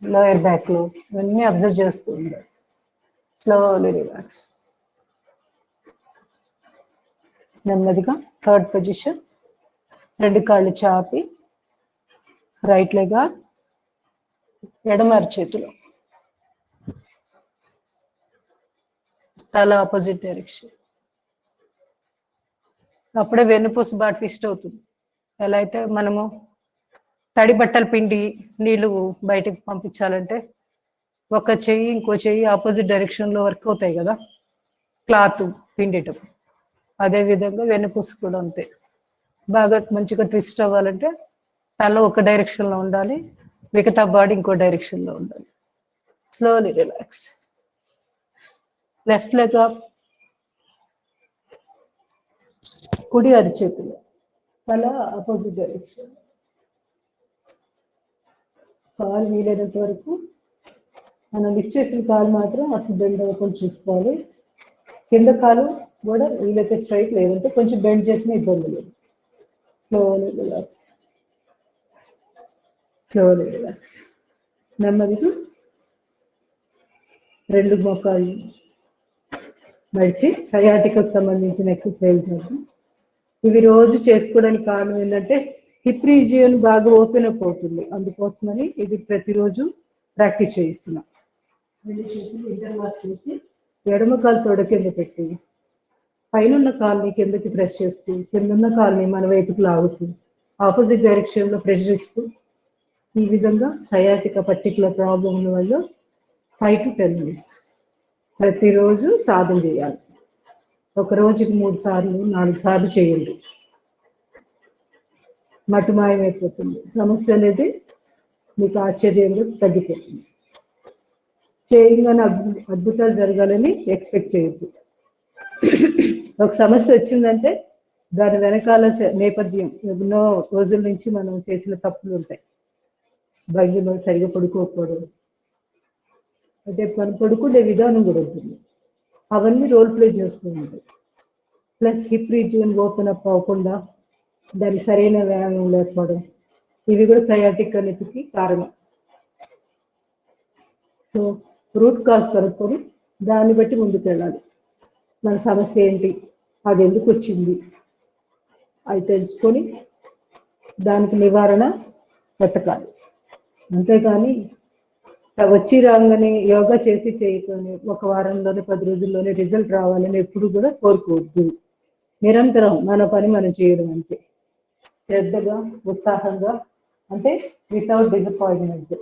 లోయర్ బ్యాక్ లో, ఇవన్నీ అబ్జర్వ్ చేస్తూ ఉండాలి. Slowly relax. నెమ్మదిగా థర్డ్ పొజిషన్, 2 కాళ్ళు చాపి, రైట్ లెగ్ ఎడమ చేతిలో, తల ఆపోజిట్ డైరెక్షన్. అప్పుడే వెన్నుపూస బాగా ట్విస్ట్ అవుతుంది. ఎలా అయితే మనము తడి బట్టలు పిండి నీళ్లు బయటకు పంపించాలంటే ఒక చెయ్యి ఇంకో చెయ్యి ఆపోజిట్ డైరెక్షన్ లో వర్క్ అవుతాయి కదా క్లాత్ పిండేటప్పుడు, అదే విధంగా వెన్నుపూస కూడా అంతే. బాగా మంచిగా ట్విస్ట్ అవ్వాలంటే తల ఒక డైరెక్షన్ లో ఉండాలి, మిగతా బాడీ ఇంకో డైరెక్షన్ లో ఉండాలి. Slowly relax. Left leg up, కుడి అరిచేతులు, తల ఆపోజిట్ డైరెక్షన్. కాలు వీలైనంత వరకు మనం లిఫ్ట్ చేసిన కాలు మాత్రం అసలు బెండ్ అవ్వకుండా చూసుకోవాలి. కింద కాలు కూడా వీలైతే స్ట్రైట్, లేదంటే కొంచెం బెండ్ చేసిన ఇబ్బంది లేదు. Slowly relax, slowly relax. నెమ్మదిగా 2 మోకాళ్ళు మడిచి సయాటికకు సంబంధించిన ఎక్సర్సైజ్. ఇవి రోజు చేసుకోవడానికి కారణం ఏంటంటే హిప్ రీజియన్ బాగా ఓపెన్ అప్ అవుతుంది, అందుకోసమని ఇది ప్రతిరోజు ప్రాక్టీస్ చేయిస్తున్నాం. 2 చేతులు ఇంటర్లాక్ చేసి ఎడమ కాలు తొడ కింద పెట్టి, పైన కాల్ని కిందకి ప్రెస్ చేస్తూ, కిందన్న కాల్ని మన వైపుకి లాగుతూ, ఆపోజిట్ డైరెక్షన్ లో ప్రెషర్ ఇస్తూ, ఈ విధంగా సయాటిక పర్టికులర్ ప్రాబ్లం ఉన్న వాళ్ళు 5 to 10 minutes ప్రతిరోజు సాధన చేయాలి. ఒక రోజుకి 3 సార్లు 4 సార్లు చేయండి, మటుమాయమైపోతుంది. సమస్య అనేది మీకు ఆశ్చర్యంగా తగ్గిపోతుంది. చేయగానే అద్భుతాలు జరగాలని ఎక్స్పెక్ట్ చేయొద్దు. ఒక సమస్య వచ్చిందంటే దాని వెనకాల నేపథ్యం ఎన్నో రోజుల నుంచి మనం చేసిన తప్పులు ఉంటాయి. భంగిమలు సరిగా పడుకోకపోవడం, అంటే మనం పడుకునే విధానం కూడా ఉంటుంది, అవన్నీ రోల్ ప్లే చేస్తూ ఉంటాయి. Plus hip region open up అవ్వకుండా దానికి సరైన వ్యాయామం లేకపోవడం, ఇవి కూడా సయాటిక్ అనేటికి కారణం. సో రూట్ కాజ్ కనుక్కొని దాన్ని బట్టి ముందుకు వెళ్ళాలి. మన సమస్య ఏంటి, అది ఎందుకు వచ్చింది అది తెలుసుకొని దానికి నివారణ వెతకాలి. అంతేకాని వచ్చి రాగానే యోగా చేసి చేయకొని 1 వారంలోనే 10 రోజుల్లోనే రిజల్ట్ రావాలని ఎప్పుడు కూడా కోరుకోవద్దు. నిరంతరం మన పని మనం చేయడం అంతే, శ్రద్ధగా ఉత్సాహంగా, అంటే వితౌట్ డిసప్పాయింట్మెంట్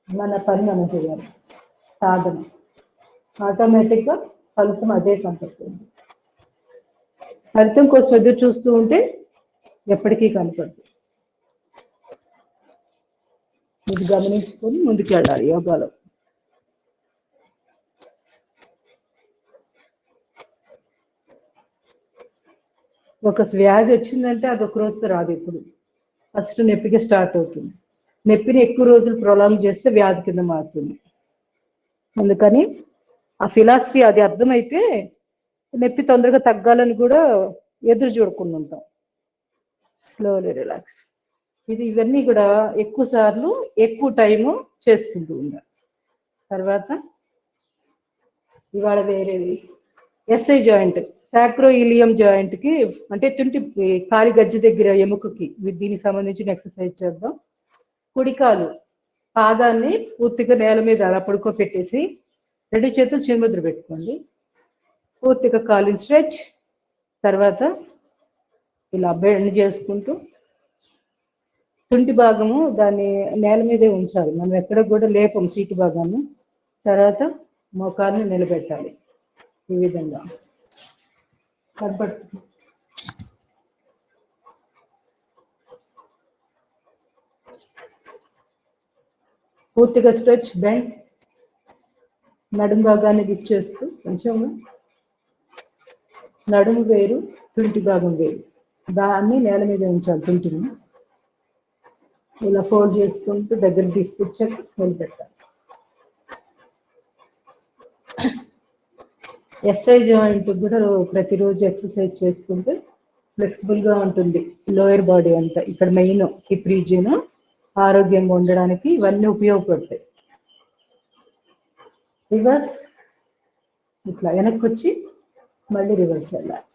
మన పని మనం చేయాలి. సాధన. ఆటోమేటిక్గా ఫలితం అదే కనపడుతుంది. ఫలితం కోసం ఎదురు చూస్తూ ఉంటే ఎప్పటికీ కనపడదు. ఇది గమనించుకొని ముందుకు వెళ్ళాలి యోగాలో. ఒక వ్యాధి వచ్చిందంటే అది ఒక రోజుతో రాదు. ఇప్పుడు ఫస్ట్ నొప్పిగా స్టార్ట్ అవుతుంది. నొప్పిని ఎక్కువ రోజులు ప్రొలాంగ్ చేస్తే వ్యాధి కింద మారుతుంది. అందుకని ఆ ఫిలాసఫీ అది అర్థమైతే నొప్పి తొందరగా తగ్గాలని కూడా ఎదురు చూడకుండా ఉంటాం. Slowly relax. ఇవన్నీ కూడా ఎక్కువ సార్లు ఎక్కువ టైము చేసుకుంటూ ఉంటాం. తర్వాత ఇవాళ వేరేది ఎస్ఐ జాయింట్, సాక్రోఇలియం జాయింట్ కి అంటే తుంటి కాలి గజ్జి దగ్గర ఎముకకి దీనికి సంబంధించిన ఎక్సర్సైజ్ చేద్దాం. కుడికాలు పాదాన్ని పూర్తిగా నేల మీద అలా పడుకోబెట్టేసి 2 చేతులు చిన్ముద్ర పెట్టుకోండి. పూర్తిగా కాలిని స్ట్రెచ్. తర్వాత ఇలా బెండ్ చేసుకుంటూ తుంటి భాగము దాన్ని నేల మీదే ఉంచాలి. మనం ఎక్కడ కూడా లేపం సీటు భాగాన్ని. తర్వాత మోకాల్ని నిలబెట్టాలి. ఈ విధంగా కనపడుతుంది. పూర్తిగా స్ట్రెచ్, బెండ్. నడుము భాగాన్ని డిప్ చేస్తూ కొంచెం నడుము వేరు, తుంటి భాగం వేరు, దాన్ని నేల మీద ఉంచాలి. తుంటిని ఇలా ఫోల్డ్ చేసుకుంటూ దగ్గర తీసుకొచ్చాక నిలబెట్టాలి. ఎస్ఐ జాయింట్ కూడా ప్రతిరోజు ఎక్సర్సైజ్ చేసుకుంటే ఫ్లెక్సిబుల్ గా ఉంటుంది లోయర్ బాడీ అంతా. ఇక్కడ మెయిన్ హిప్ రీజియన్ ఆరోగ్యంగా ఉండడానికి ఇవన్నీ ఉపయోగపడతాయి. రివర్స్ ఇట్లా వెనక్కి వచ్చి మళ్ళీ రివర్స్ వెళ్ళాలి.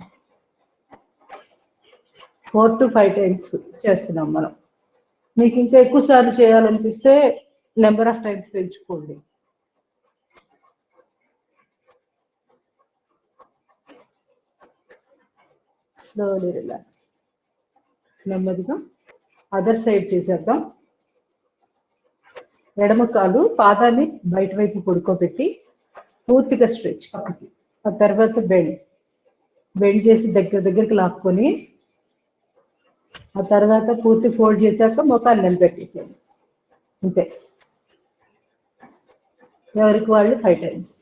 4 to 5 times చేస్తున్నాం మనం. మీకు ఇంకా ఎక్కువ సార్లు చేయాలనిపిస్తే నెంబర్ ఆఫ్ టైమ్స్ పెంచుకోండి. Slowly relax. నెమ్మదిగా అదర్ సైడ్ చేసేద్దాం. ఎడమ కాలు పాదాన్ని బయట వైపు పడుకోబెట్టి పూర్తిగా స్ట్రెచ్ పక్కకి. ఆ తర్వాత బెండ్ చేసి దగ్గరికి లాక్కొని ఆ తర్వాత పూర్తి ఫోల్డ్ చేశాక మోకాలు నిలబెట్టేసేయండి. అంతే. ఎవరికి వాళ్ళు 5 times.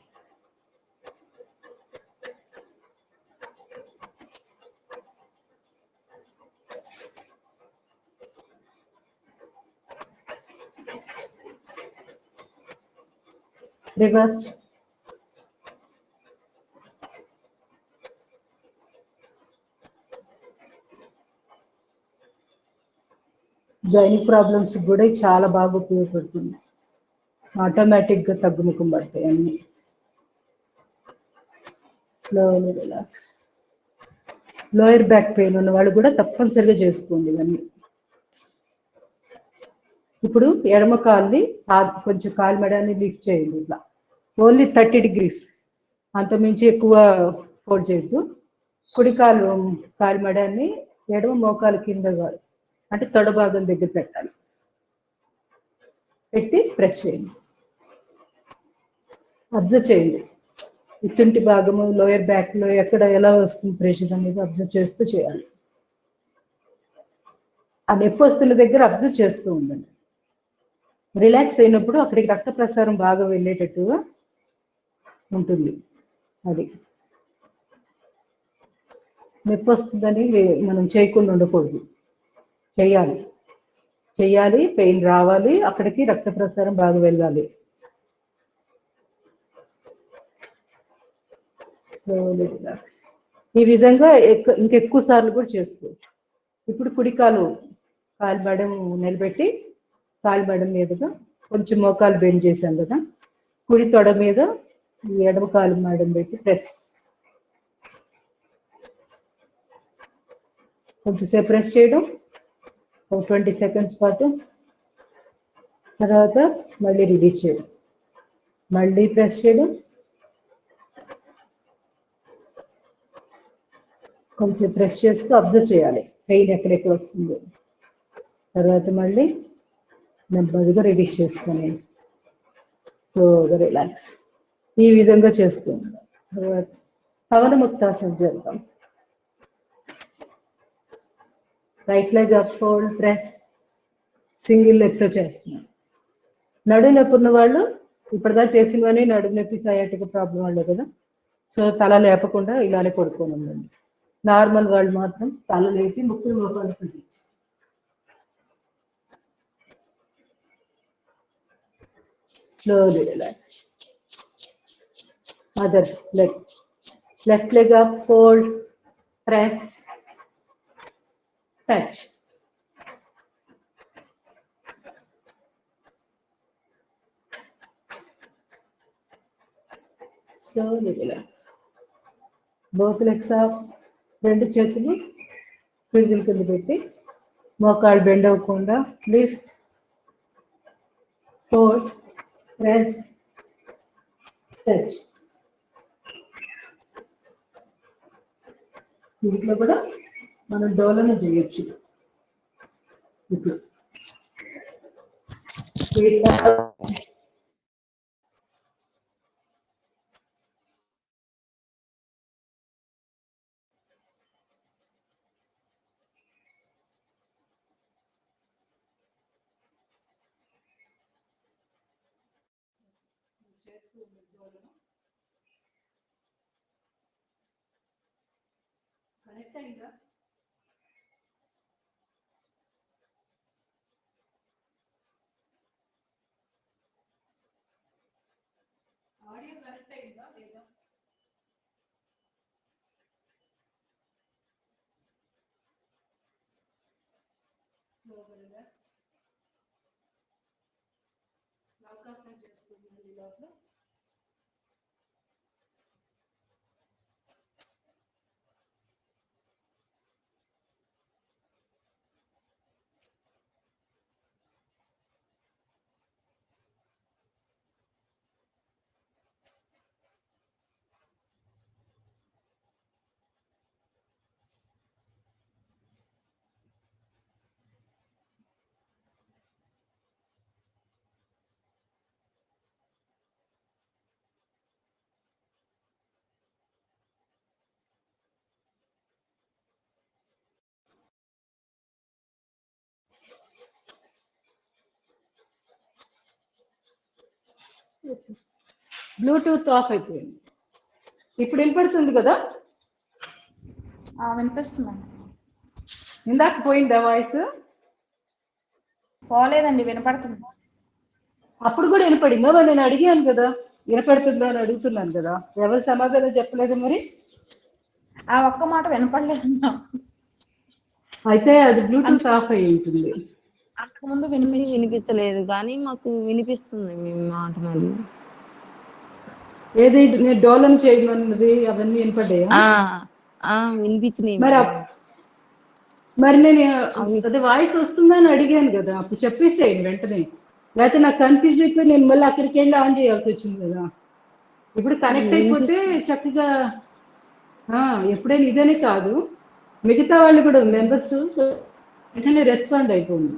రివర్స్. గైనిక్ ప్రాబ్లమ్స్ కూడా చాలా బాగా ఉపయోగపడుతుంది. ఆటోమేటిక్గా తగ్గుముఖం పడతాయి అన్ని. Slowly relax. Lower back pain ఉన్న వాళ్ళు కూడా తప్పనిసరిగా చేసుకోండి ఇవన్నీ. ఇప్పుడు ఎడమ కాల్ని కొంచెం కాలు మెడాన్ని లిఫ్ట్ చేయండి. ఇట్లా ఓన్లీ 30 degrees, అంతమించి ఎక్కువ ఫోల్డ్ చేయొద్దు. కుడి కాలు మెడాన్ని ఎడమ మోకాలు కింద అంటే తొడ భాగం దగ్గర పెట్టాలి. పెట్టి ప్రెస్ చేయండి. అబ్జర్వ్ చేయండి తుంటి భాగము లోయర్ బ్యాక్ లో ఎక్కడ ఎలా వస్తుంది ప్రెషర్ అనేది అబ్జర్వ్ చేస్తూ చేయాలి. ఆ నొప్పి వస్తున్న దగ్గర అబ్జర్వ్ చేస్తూ ఉండండి. రిలాక్స్ అయినప్పుడు అక్కడికి రక్త ప్రసారం బాగా వెళ్ళేటట్టుగా ఉంటుంది. అది నొప్పి వస్తుందని మనం చేయకుండా ఉండకూడదు. చెయ్యాలి. పెయిన్ రావాలి, అక్కడికి రక్త ప్రసారం బాగా వెళ్ళాలి. ఈ విధంగా ఇంకెక్కువ సార్లు కూడా చేసుకోవచ్చు. ఇప్పుడు కుడి కాలు మెడం నిలబెట్టి కాలు మెడం మీదుగా కొంచెం మోకాలు బెండ్ చేశాం కదా, కుడి తొడ మీద ఎడమ కాలు మెడం పెట్టి ప్రెస్. కొంచెంసేపు ప్రెస్ చేయడం, ఒక 20 seconds పాటు. తర్వాత మళ్ళీ రిలీజ్ చేయడం, మళ్ళీ ప్రెస్ చేయడం, కొంచెం ప్రెస్ చేస్తూ అబ్జర్వ్ చేయాలి పెయిన్ ఎక్కడెక్కడ వస్తుందో. తర్వాత మళ్ళీ నెమ్మదిగా రిలీజ్ చేసుకొని సో రిలాక్స్. ఈ విధంగా చేసుకుంటాం. తర్వాత పవన ముక్తాసనం చేద్దాం. Right leg up, fold, press, single లెగ్తో చేస్తున్నాం. నడుము నొప్పి ఉన్న వాళ్ళు ఇప్పటిదా చేసినవని నడుము నొప్పి సయాటిక ప్రాబ్లం వాళ్ళే కదా, సో తల లేపకుండా ఇలానే పడుకొని ఉండండి. నార్మల్ వాళ్ళు మాత్రం తల లేపి ముక్కులు మోకాలు కుదించి slowly relax. Other leg, left leg up, fold, press, touch. Slowly relax. Both legs up. రెండు చేతులు పిడికిల కింద పెట్టి మోకాళ్ళు బెండ్ అవ్వకుండా లిఫ్ట్, ఫోల్డ్, ప్రెస్, టచ్. దీంట్లో కూడా మనం డోలన చేయొచ్చు. ఇప్పుడు కనెక్ట్ అయిందా? ఆడియో కనెక్ట్ అయిందా లేదా? అవకాశం చేసుకుంటున్నాను ఈ లోపల. బ్లూటూత్ ఆఫ్ అయిపోయింది. ఇప్పుడు వినపడుతుంది కదా? వినిపిస్తుందండి. ఇందాక పోయిందా వాయిస్? పోలేదండి, వినపడుతుంది. అప్పుడు కూడా వినపడిందా? మరి నేను అడిగాను కదా, వినపడుతుందా అని అడుగుతున్నాను కదా, ఎవరు సమాధానం చెప్పలేదు. మరి ఆ ఒక్క మాట వినపడలేదు. అయితే అది బ్లూటూత్ ఆఫ్ అయి ఉంటుంది. అంతకుముందు వినిపించలేదు కానీ మాకు వినిపిస్తుంది మీ మాట. మరి ఏది నేను డోలన చేయమన్నది అవన్నీ వినపడ్డాయా? వినిపించినాయి. మరి నేను అదే వాయిస్ వస్తుందని అడిగాను కదా, అప్పుడు చెప్పేసేయండి వెంటనే. లేకపోతే నాకు కన్ఫ్యూజ్ అయిపోయి నేను మళ్ళీ అక్కడికి వెళ్ళి ఆన్ చేయాల్సి వచ్చింది కదా. ఇప్పుడు కనెక్ట్ అయిపోతే చక్కగా ఎప్పుడైనా ఇదనే కాదు, మిగతా వాళ్ళు కూడా మెంబర్స్ వెంటనే రెస్పాండ్ అయిపోయింది.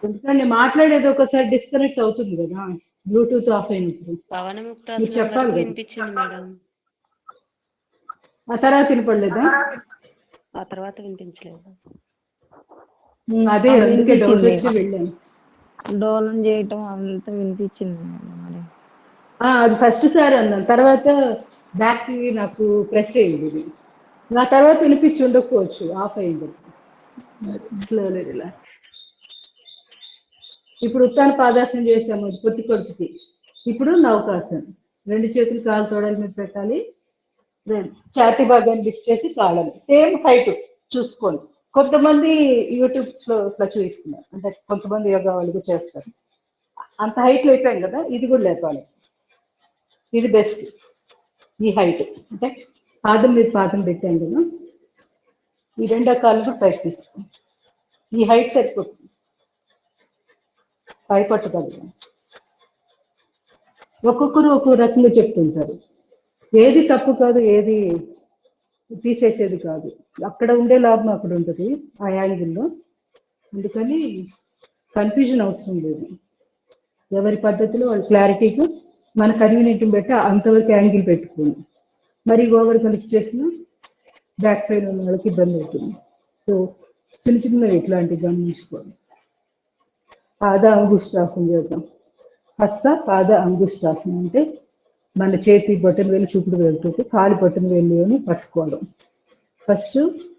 ఎందుకంటే మాట్లాడేది ఒకసారి డిస్కనెక్ట్ అవుతుంది కదా బ్లూటూత్ ఆఫ్ అయినప్పుడు. మీరు చెప్పాలి వినిపించింది మేడం. ఆ తర్వాత వినపడలేదా? ఆ తర్వాత వినిపించలేదు. అదే అందుకే డౌట్ వచ్చి వెళ్ళాను. డోలం చేయటం అంతా వినిపించింది మరి. అది ఫస్ట్ సారి అన్నాను, తర్వాత బ్యాక్ నాకు ప్రెస్ అయ్యింది. నా తర్వాత వినిపించి ఉండకపోవచ్చు, ఆఫ్ అయింది. Slowly relax. ఇప్పుడు ఉత్తాన పాదాసనం చేసాము పొత్తి కొడుకుకి. ఇప్పుడు నౌకాసనం. రెండు చేతులు కాలు తోడల మీద పెట్టాలి, ఛాతీ భాగాన్ని లిఫ్ట్ చేసి కాళ్ళని సేమ్ హైట్ చూసుకోండి. కొంతమంది యూట్యూబ్స్ లో ఇట్లా చూపిస్తున్నారు, అంటే కొంతమంది యోగా వాళ్ళు చేస్తారు. అంత హైట్ లేపాం కదా, ఇది కూడా లేపాలి. ఇది బెస్ట్. ఈ హైట్ అంటే పాదం మీద పాదం పెట్టాం కదా, ఈ రెండో కాళ్ళు కూడా పైకి తీసుకోండి. ఈ హైట్ సరిపోతుంది, పైపట్టగలరు. ఒక్కొక్కరు ఒక్కొక్క రకంగా చెప్తుంటారు. ఏది తప్పు కాదు, ఏది తీసేసేది కాదు. అక్కడ ఉండే లాభం అక్కడ ఉంటుంది ఆ యాంగిల్లో. అందుకని కన్ఫ్యూజన్ అవసరం లేదు. ఎవరి పద్ధతిలో వాళ్ళు క్లారిటీగా మన కన్వీనియంట్ బట్టి అంతవరకు యాంగిల్ పెట్టుకోండి. మరి ఓవర్ కనెక్ట్ చేసిన బ్యాక్ పెయిన్ ఉన్న వాళ్ళకి ఇబ్బంది అవుతుంది. సో చిన్న చిన్నవి ఇట్లాంటివి గమనించుకోండి. పాద అంగుష్టాసనం చేద్దాం. హస్త పాద అంగుష్టాసనం అంటే మన చేతి బొట్టన వేలు చూపుడు వేలుతోటి కాలి బొట్టన వేలు పట్టుకోవడం. ఫస్ట్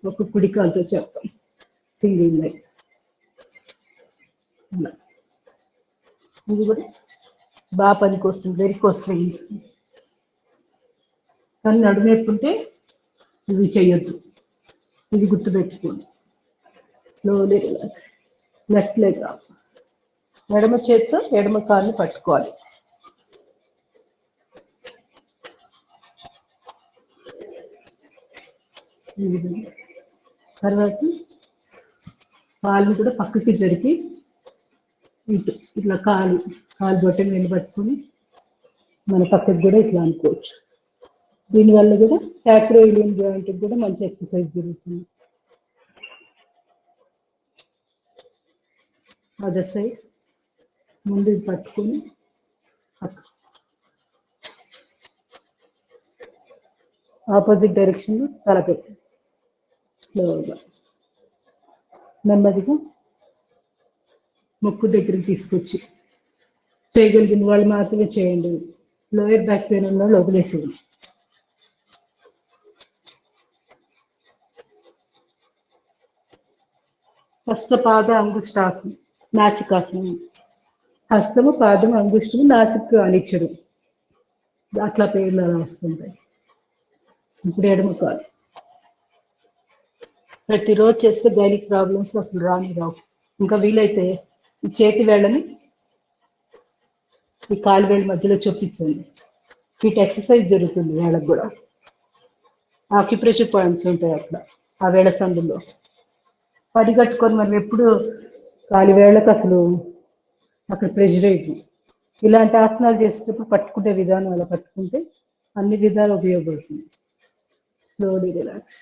ఒక కుడి కాలుతో చేద్దాం సింగిల్ లైన్. ఇది కూడా బాగా పనికి వస్తుంది, వెరికోస్ వెయిన్స్. కానీ నడుమేపుంటే ఇవి చెయ్యొద్దు, ఇది గుర్తుపెట్టుకోండి. Slowly relax. Left leg of. ఎడమ చేత్తో ఎడమ కాలుని పట్టుకోవాలి. ఈ విధంగా తర్వాత కాలుని కూడా పక్కకి జరిపి ఇటు ఇట్లా కాలు బొట్టని నిలబట్టుకొని మన పక్కకు కూడా ఇట్లా అనుకోవచ్చు. దీనివల్ల కూడా సాక్రోయిలియన్ జాయింట్ కూడా మంచి ఎక్సర్సైజ్ జరుగుతుంది. అదర్ సైడ్ ముందు పట్టుకొని ఆపోజిట్ డైరెక్షన్లో తలపెట్టి స్లోగా నెమ్మదిగా ముక్కు దగ్గరికి తీసుకొచ్చి చేయగలిగిన వాళ్ళు మాత్రమే చేయండి. లోయర్ బ్యాక్ పెయిన్ ఉన్న వాళ్ళు వదిలేసేయండి. హస్త పాద అంగుష్టాసనం, నాసికాసనం. హస్తము పాదము అంగుష్టము నాసిక్ అనిక్షడు అట్లా పేర్లు అలా వస్తుంటాయి. ఇప్పుడు ఎడమ కాలు. ప్రతిరోజు చేస్తే గైనిక్ ప్రాబ్లమ్స్ అసలు రావు. ఇంకా వీలైతే ఈ చేతి వేళ్ళని ఈ కాలు వేళ్ళ మధ్యలో చొప్పించండి. వీటి ఎక్సర్సైజ్ జరుగుతుంది వేళ్ళకు కూడా. ఆక్యుప్రెషర్ పాయింట్స్ ఉంటాయి అక్కడ ఆ వేళ సందులో. పడిగట్టుకొని మనం ఎప్పుడు కాలి వేళ్ళకు అసలు అక్కడ ప్రెషర్ అయ్యి ఇలాంటి ఆసనాలు చేసేటప్పుడు పట్టుకునే విధానం అలా పట్టుకుంటే అన్ని విధాలు ఉపయోగపడుతుంది. Slowly relax.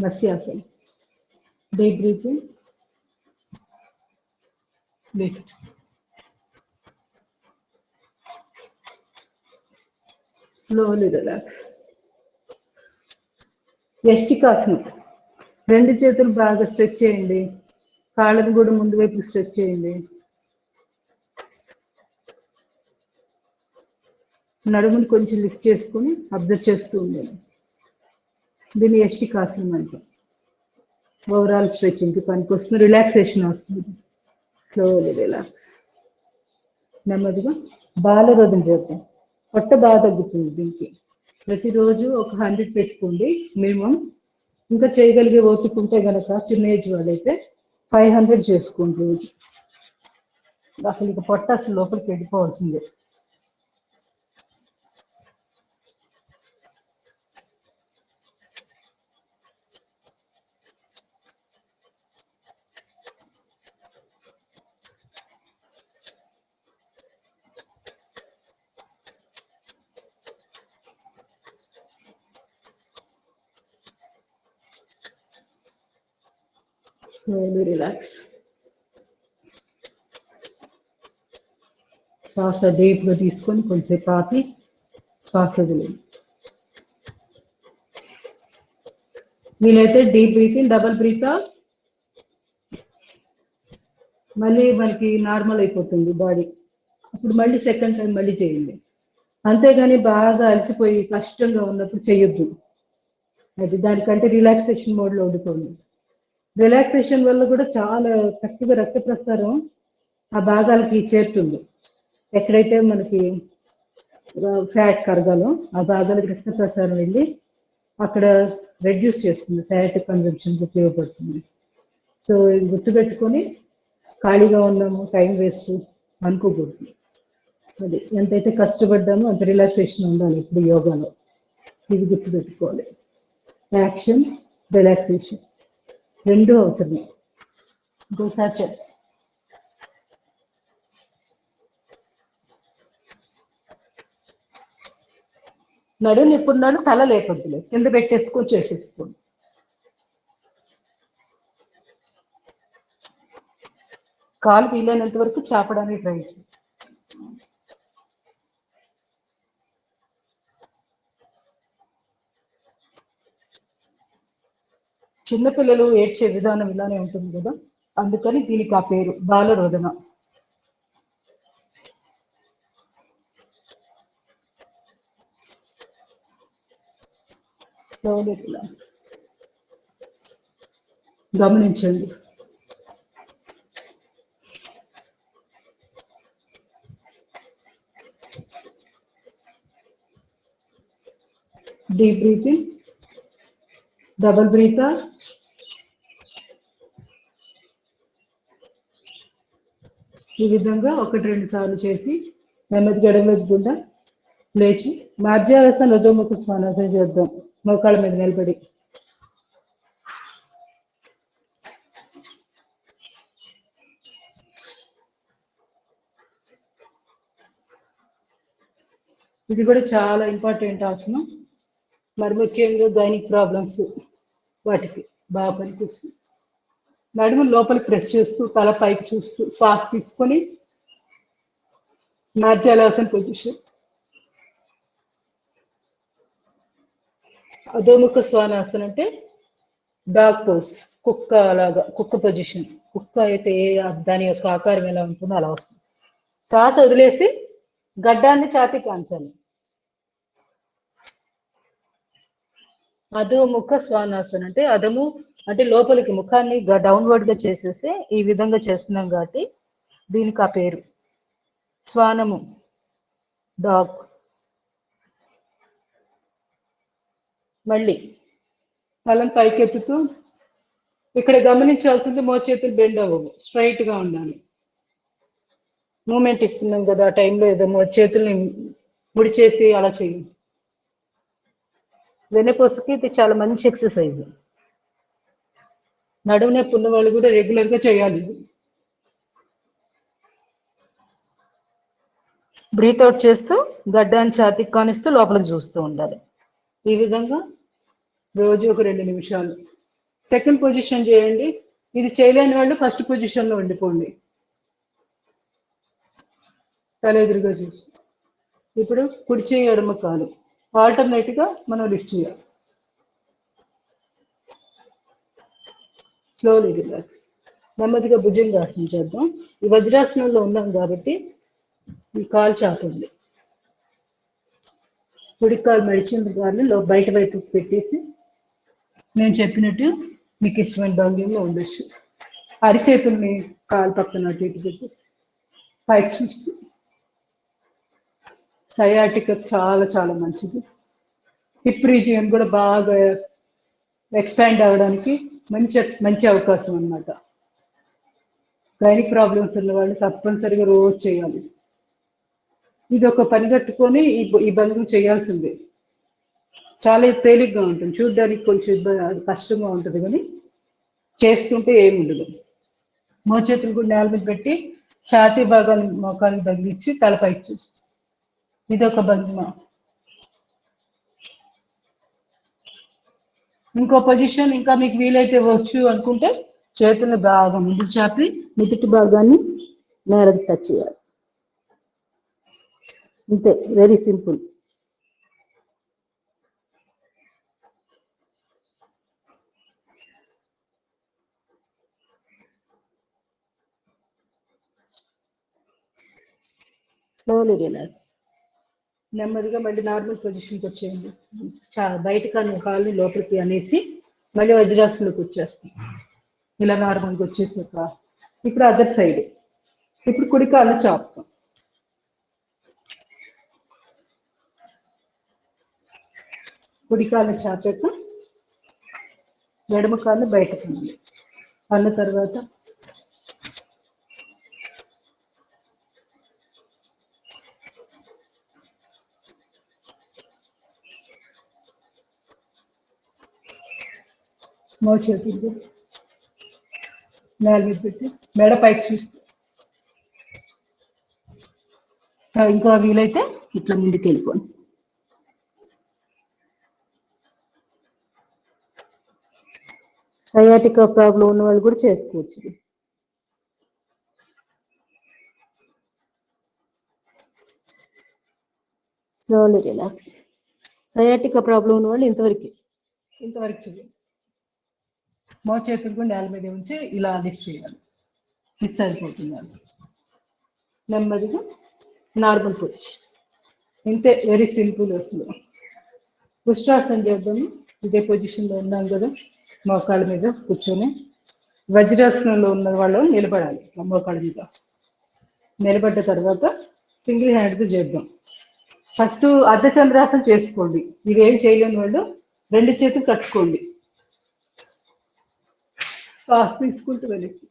మత్స్యాసనం. Deep breathing. Lift. Slowly relax. యష్టికాసనం. రెండు చేతులు బాగా స్ట్రెచ్ చేయండి. కాళ్ళను కూడా ముందు వైపు స్ట్రెచ్ చేయండి. నడుముని కొంచెం లిఫ్ట్ చేసుకుని అబ్జర్వ్ చేస్తూ ఉండండి. దీన్ని యష్టికాసనం అంటాం. ఓవరాల్ స్ట్రెచ్చింగ్కి పనికి వస్తుంది, రిలాక్సేషన్ వస్తుంది. Slowly relax. నెమ్మదిగా బాలరోధం చేద్దాం. పొట్ట బాగా తగ్గుతుంది దీనికి. ప్రతిరోజు ఒక 100 పెట్టుకోండి మినిమం. ఇంకా చేయగలిగే ఓపిక ఉంటే కనుక చిన్న ఏజ్ వాళ్ళైతే 500 చేసుకోండి రోజు. అసలు ఇక పొట్ట అసలు లోపలికి వెళ్ళిపోవాల్సిందే. Slowly relax. శ్వాస డీప్గా తీసుకొని కొంచెంసేపు ఆపి శ్వాస వదిలేయండి. వీలైతే డీప్ బ్రీతింగ్, డబల్ బ్రీత్. మళ్ళీ మనకి నార్మల్ అయిపోతుంది బాడీ. అప్పుడు మళ్ళీ సెకండ్ టైం మళ్ళీ చేయండి. అంతేగాని బాగా అలసిపోయి కష్టంగా ఉన్నప్పుడు చేయొద్దు. అది దానికంటే రిలాక్సేషన్ మోడ్లో ఉండిపోండి. రిలాక్సేషన్ వల్ల కూడా చాలా చక్కగా రక్త ప్రసారం ఆ భాగాలకి చేరుతుంది. ఎక్కడైతే మనకి ఫ్యాట్ కరగాలో ఆ భాగాలకి రక్త ప్రసారం వెళ్ళి అక్కడ రెడ్యూస్ చేస్తుంది, ఫ్యాట్ కన్జంప్షన్కి ఉపయోగపడుతుంది. సో ఇది గుర్తుపెట్టుకొని ఖాళీగా ఉన్నాము, టైం వేస్ట్ అనుకోకూడదు. అది ఎంతైతే కష్టపడ్డామో అంత రిలాక్సేషన్ ఉండాలి ఇప్పుడు యోగాలో. ఇది గుర్తుపెట్టుకోవాలి. యాక్షన్, రిలాక్సేషన్ రెండు అవసరమే. ఇంకోసారి చేద్దాం. నడుము ఎప్పుడున్నాడు తల లేకొద్దులే, కింద పెట్టేసుకొని చేసేసుకోండి. కాలు వీలైనంత వరకు చాపడానికి ట్రై చేయండి. చిన్నపిల్లలు ఏడ్చే విధానం ఇలానే ఉంటుంది కదా, అందుకని దీనికి ఆ పేరు బాలరోదన. Slowly relax. గమనించండి. Deep breathing, double breather. ఈ విధంగా 1-2 సార్లు చేసి నెమ్మదిగా ఎడమవైపుకుండా లేచి మధ్యాసన అధోముఖ శ్వానాసనం చేద్దాం. మోకాళ్ళ మీద నిలబడి. ఇది కూడా చాలా ఇంపార్టెంట్ ఆసనం. మరి ముఖ్యంగా గైనిక్ ప్రాబ్లమ్స్ వాటికి బాగా పనికొస్తుంది. నడుము లోపలికి ప్రెస్ చేస్తూ తల పైకి చూస్తూ శ్వాస తీసుకొని మధ్యాసన పొజిషన్. అధోముఖ శ్వానాసనం అంటే డాగ్ పోజ్, కుక్క లాగా, కుక్క పొజిషన్. కుక్క అయితే దాని యొక్క ఆకారం ఎలా ఉంటుందో అలా వస్తుంది. శ్వాస వదిలేసి గడ్డాన్ని ఛాతీ కాంచాలి. అధోముఖ శ్వానాసనం అంటే అధము అంటే లోపలికి ముఖాన్ని డౌన్వర్డ్ గా చేసేసి ఈ విధంగా చేస్తున్నాం కాబట్టి దీనికి ఆ పేరు. శ్వానము డాగ్. మళ్ళీ తలం పైకెత్తుతూ ఇక్కడ గమనించాల్సింది మోచేతులు బెండ్ అవ్వవు, స్ట్రైట్ గా ఉండాలి. మూమెంట్ ఇస్తున్నాం కదా ఆ టైంలో ఏదో చేతుల్ని ముడి చేసి అలా చేయండి. వెన్నపూసకి ఇది చాలా మంచి ఎక్సర్సైజ్. నడుము నొప్పి ఉన్న వాళ్ళు కూడా రెగ్యులర్ గా చేయాలి. బ్రీత్ అవుట్ చేస్తూ గడ్డాన్ని ఛాతీకి కానిస్తూ లోపలికి చూస్తూ ఉండాలి. ఈ విధంగా రోజు ఒక 2 నిమిషాలు. సెకండ్ పొజిషన్ చేయండి. ఇది చేయలేని వాళ్ళు ఫస్ట్ పొజిషన్ లో ఉండిపోండి. తల ఎదురుగా చూసి ఇప్పుడు కుడి చేయి ఎడమ కాలు ఆల్టర్నేట్ గా మనం లిఫ్ట్ చేయాలి. Slowly relax. నెమ్మదిగా భుజంగాసనం చేద్దాం. ఈ వజ్రాసనంలో ఉన్నాం కాబట్టి ఈ కాలు చాపండి. కుడి కాలు మడిచిన కాళ్ళు బయట వైపు పెట్టేసి నేను చెప్పినట్టు మీకు ఇష్టమైన భంగిలో ఉండొచ్చు. అరిచేతుల్ని కాలు పక్కన అటు ఇటు పెట్టేసి పైకి చూస్తూ. సయాటిక చాలా చాలా మంచిది. హిప్ రీజియన్ కూడా బాగా ఎక్స్పాండ్ అవ్వడానికి మంచి అవకాశం అన్నమాట. గైనిక్ ప్రాబ్లమ్స్ ఉన్న వాళ్ళు తప్పనిసరిగా రోజు చేయాలి. ఇది ఒక పని కట్టుకొని ఈ భంగం చేయాల్సిందే. చాలా తేలిగ్గా ఉంటుంది, చూడడానికి కొంచెం కష్టంగా ఉంటుంది కానీ చేస్తుంటే ఏముండదు. మోచేతులు కూడా నేల మీద పెట్టి ఛాతీ భాగాన్ని మోకాన్ని తగిలించి తలపైకి చూస్తుంది. ఇదొక భంగిమ. ఇంకో పొజిషన్ ఇంకా మీకు వీలైతే వచ్చు అనుకుంటే చేతులను బాగా ముందు చాపి నుదుటి భాగాన్ని నేలకు టచ్ చేయాలి. అంతే, వెరీ సింపుల్. Slowly relax. నెమ్మదిగా మళ్ళీ నార్మల్ పొజిషన్కి వచ్చేయండి. బయట కాళ్ళని లోపలికి అనేసి మళ్ళీ వజ్రాసనంలోకి వచ్చేస్తాం. ఇలా నార్మల్గా వచ్చేసాక ఇప్పుడు అదర్ సైడ్. ఇప్పుడు కుడి కాళ్ళు చాపుతాం. కుడి కాళ్ళు చాపాక ఎడమ కాళ్ళు బయటకు అన్న తర్వాత మోచేతులు నేల మీద పెట్టి మెడ పైకి చూస్తూ ఇంకా వీలైతే ఇట్లా ముందుకు వెళ్ళిపోండి. సయాటికా ప్రాబ్లం ఉన్న వాళ్ళు కూడా చేసుకోవచ్చు. Slowly relax. సయాటికా ప్రాబ్లం ఉన్న వాళ్ళు ఇంతవరకు చేయాలి. మో చేతులు కూడా నేల మీద ఉంచి ఇలా లిఫ్ట్ చేయాలి. మిస్ అయిపోతున్నారు. నెమ్మదిగా నార్మల్ పొజిషన్. ఇంతే, వెరీ సింపుల్. అసలు ఉష్ట్రాసనం చేద్దాము. ఇదే పొజిషన్లో ఉన్నాం కదా, మోకాళ్ళ మీద కూర్చొని. వజ్రాసనంలో ఉన్న వాళ్ళు నిలబడాలి. మోకాళ్ళ మీద నిలబడ్డ తర్వాత సింగిల్ హ్యాండ్తో చేద్దాం. ఫస్ట్ అర్ధచంద్రాసనం చేసుకోండి. ఇవేం చేయలేని వాళ్ళు 2 చేతులు కట్టుకోండి. శ్వాస తీసుకుంటూ వెనక్కి,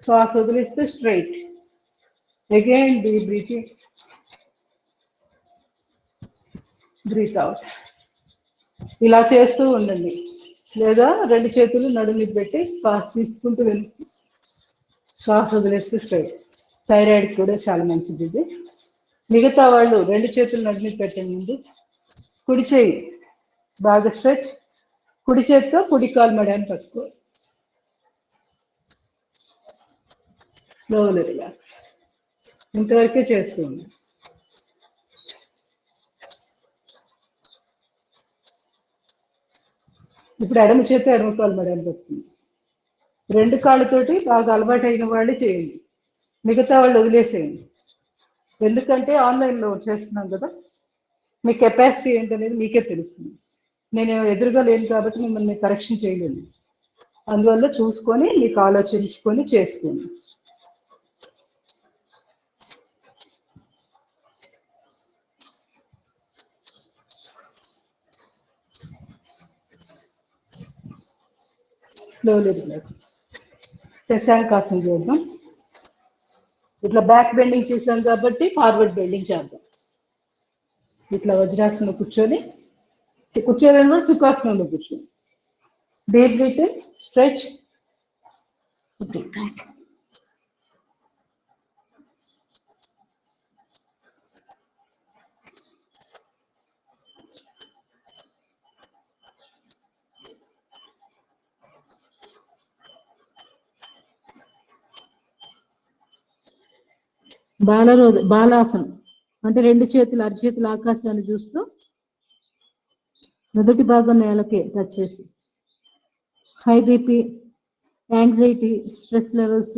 శ్వాస వదిలేస్తే straight. Again deep breathing, breath out. ఇలా చేస్తూ ఉండండి. లేదా 2 చేతులు నడుము మీద పెట్టి శ్వాస తీసుకుంటూ వెనక్కి, శ్వాస వదిలేస్తే స్ట్రైట్. థైరాయిడ్ కూడా చాలా మంచిది ఇది. మిగతా వాళ్ళు 2 చేతులు నడుము మీద పెట్టే ముందు కుడి చేయి బాగా స్ట్రెచ్, కుడి చేతితో కుడి కాలు మడాన్ని పట్టుకో. Slowly relax. ఇంతవరకే చేస్తూ ఉంది. ఇప్పుడు ఎడమ చేతి ఎడమ కాలు మడాన్ని పడుతుంది. 2 కాళ్ళతోటి బాగా అలవాటు అయిన వాళ్ళు చేయండి. మిగతా వాళ్ళు వదిలేసేయండి. ఎందుకంటే ఆన్లైన్లో చేస్తున్నాం కదా, మీ కెపాసిటీ ఏంటనేది మీకే తెలుస్తుంది. నేను ఎదురుగా లేను కాబట్టి మిమ్మల్ని కరెక్షన్ చేయలేను. అందువల్ల చూసుకొని మీకు ఆలోచించుకొని చేసుకోండి. Slowly relax. శశాంకాసనం చేద్దాం. ఇట్లా బ్యాక్ బెండింగ్ చేసాం కాబట్టి ఫార్వర్డ్ బెండింగ్ చేద్దాం. ఇట్లా వజ్రాసనంలో కూర్చొని, కూర్చోలేని కూడా సుఖాసనంలో కూర్చొని. Deep breathing, stretch, breath out. బాలాసనం అంటే 2 చేతులు అరచేతులు ఆకాశాన్ని చూస్తూ మొదటి భాగం నేలకే టచ్ చేసి. High BP, anxiety, stress levels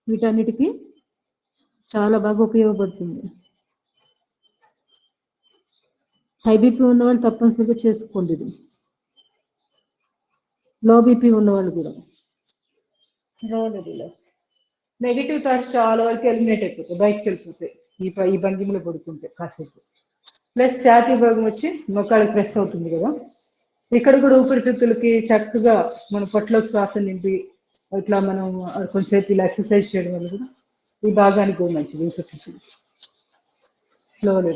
వీటన్నిటికీ చాలా బాగా ఉపయోగపడుతుంది. హై బీపీ ఉన్న వాళ్ళు తప్పనిసరిగా చేసుకోండి ఇది. లో బీపీ ఉన్నవాళ్ళు కూడా. నెగిటివ్ థాట్స్ చాలా వరకు ఎలిమినేట్ అయిపోతాయి, బయటకు వెళ్ళిపోతాయి ఈ భంగిమలో పడుకుంటే కాసేపు. ప్లస్ ఛాతీ భాగం వచ్చి మొక్కలకి ప్రెస్ అవుతుంది కదా, ఇక్కడ కూడా ఊపిరితిత్తులకి చక్కగా మన పొట్టలోకి శ్వాస నింపి ఇట్లా మనం కొంచెంసేపు ఇలా ఎక్సర్సైజ్ చేయడం వల్ల కూడా ఈ భాగానికి కూడా మంచిది ఊపిరితిత్తులు. స్లోలీ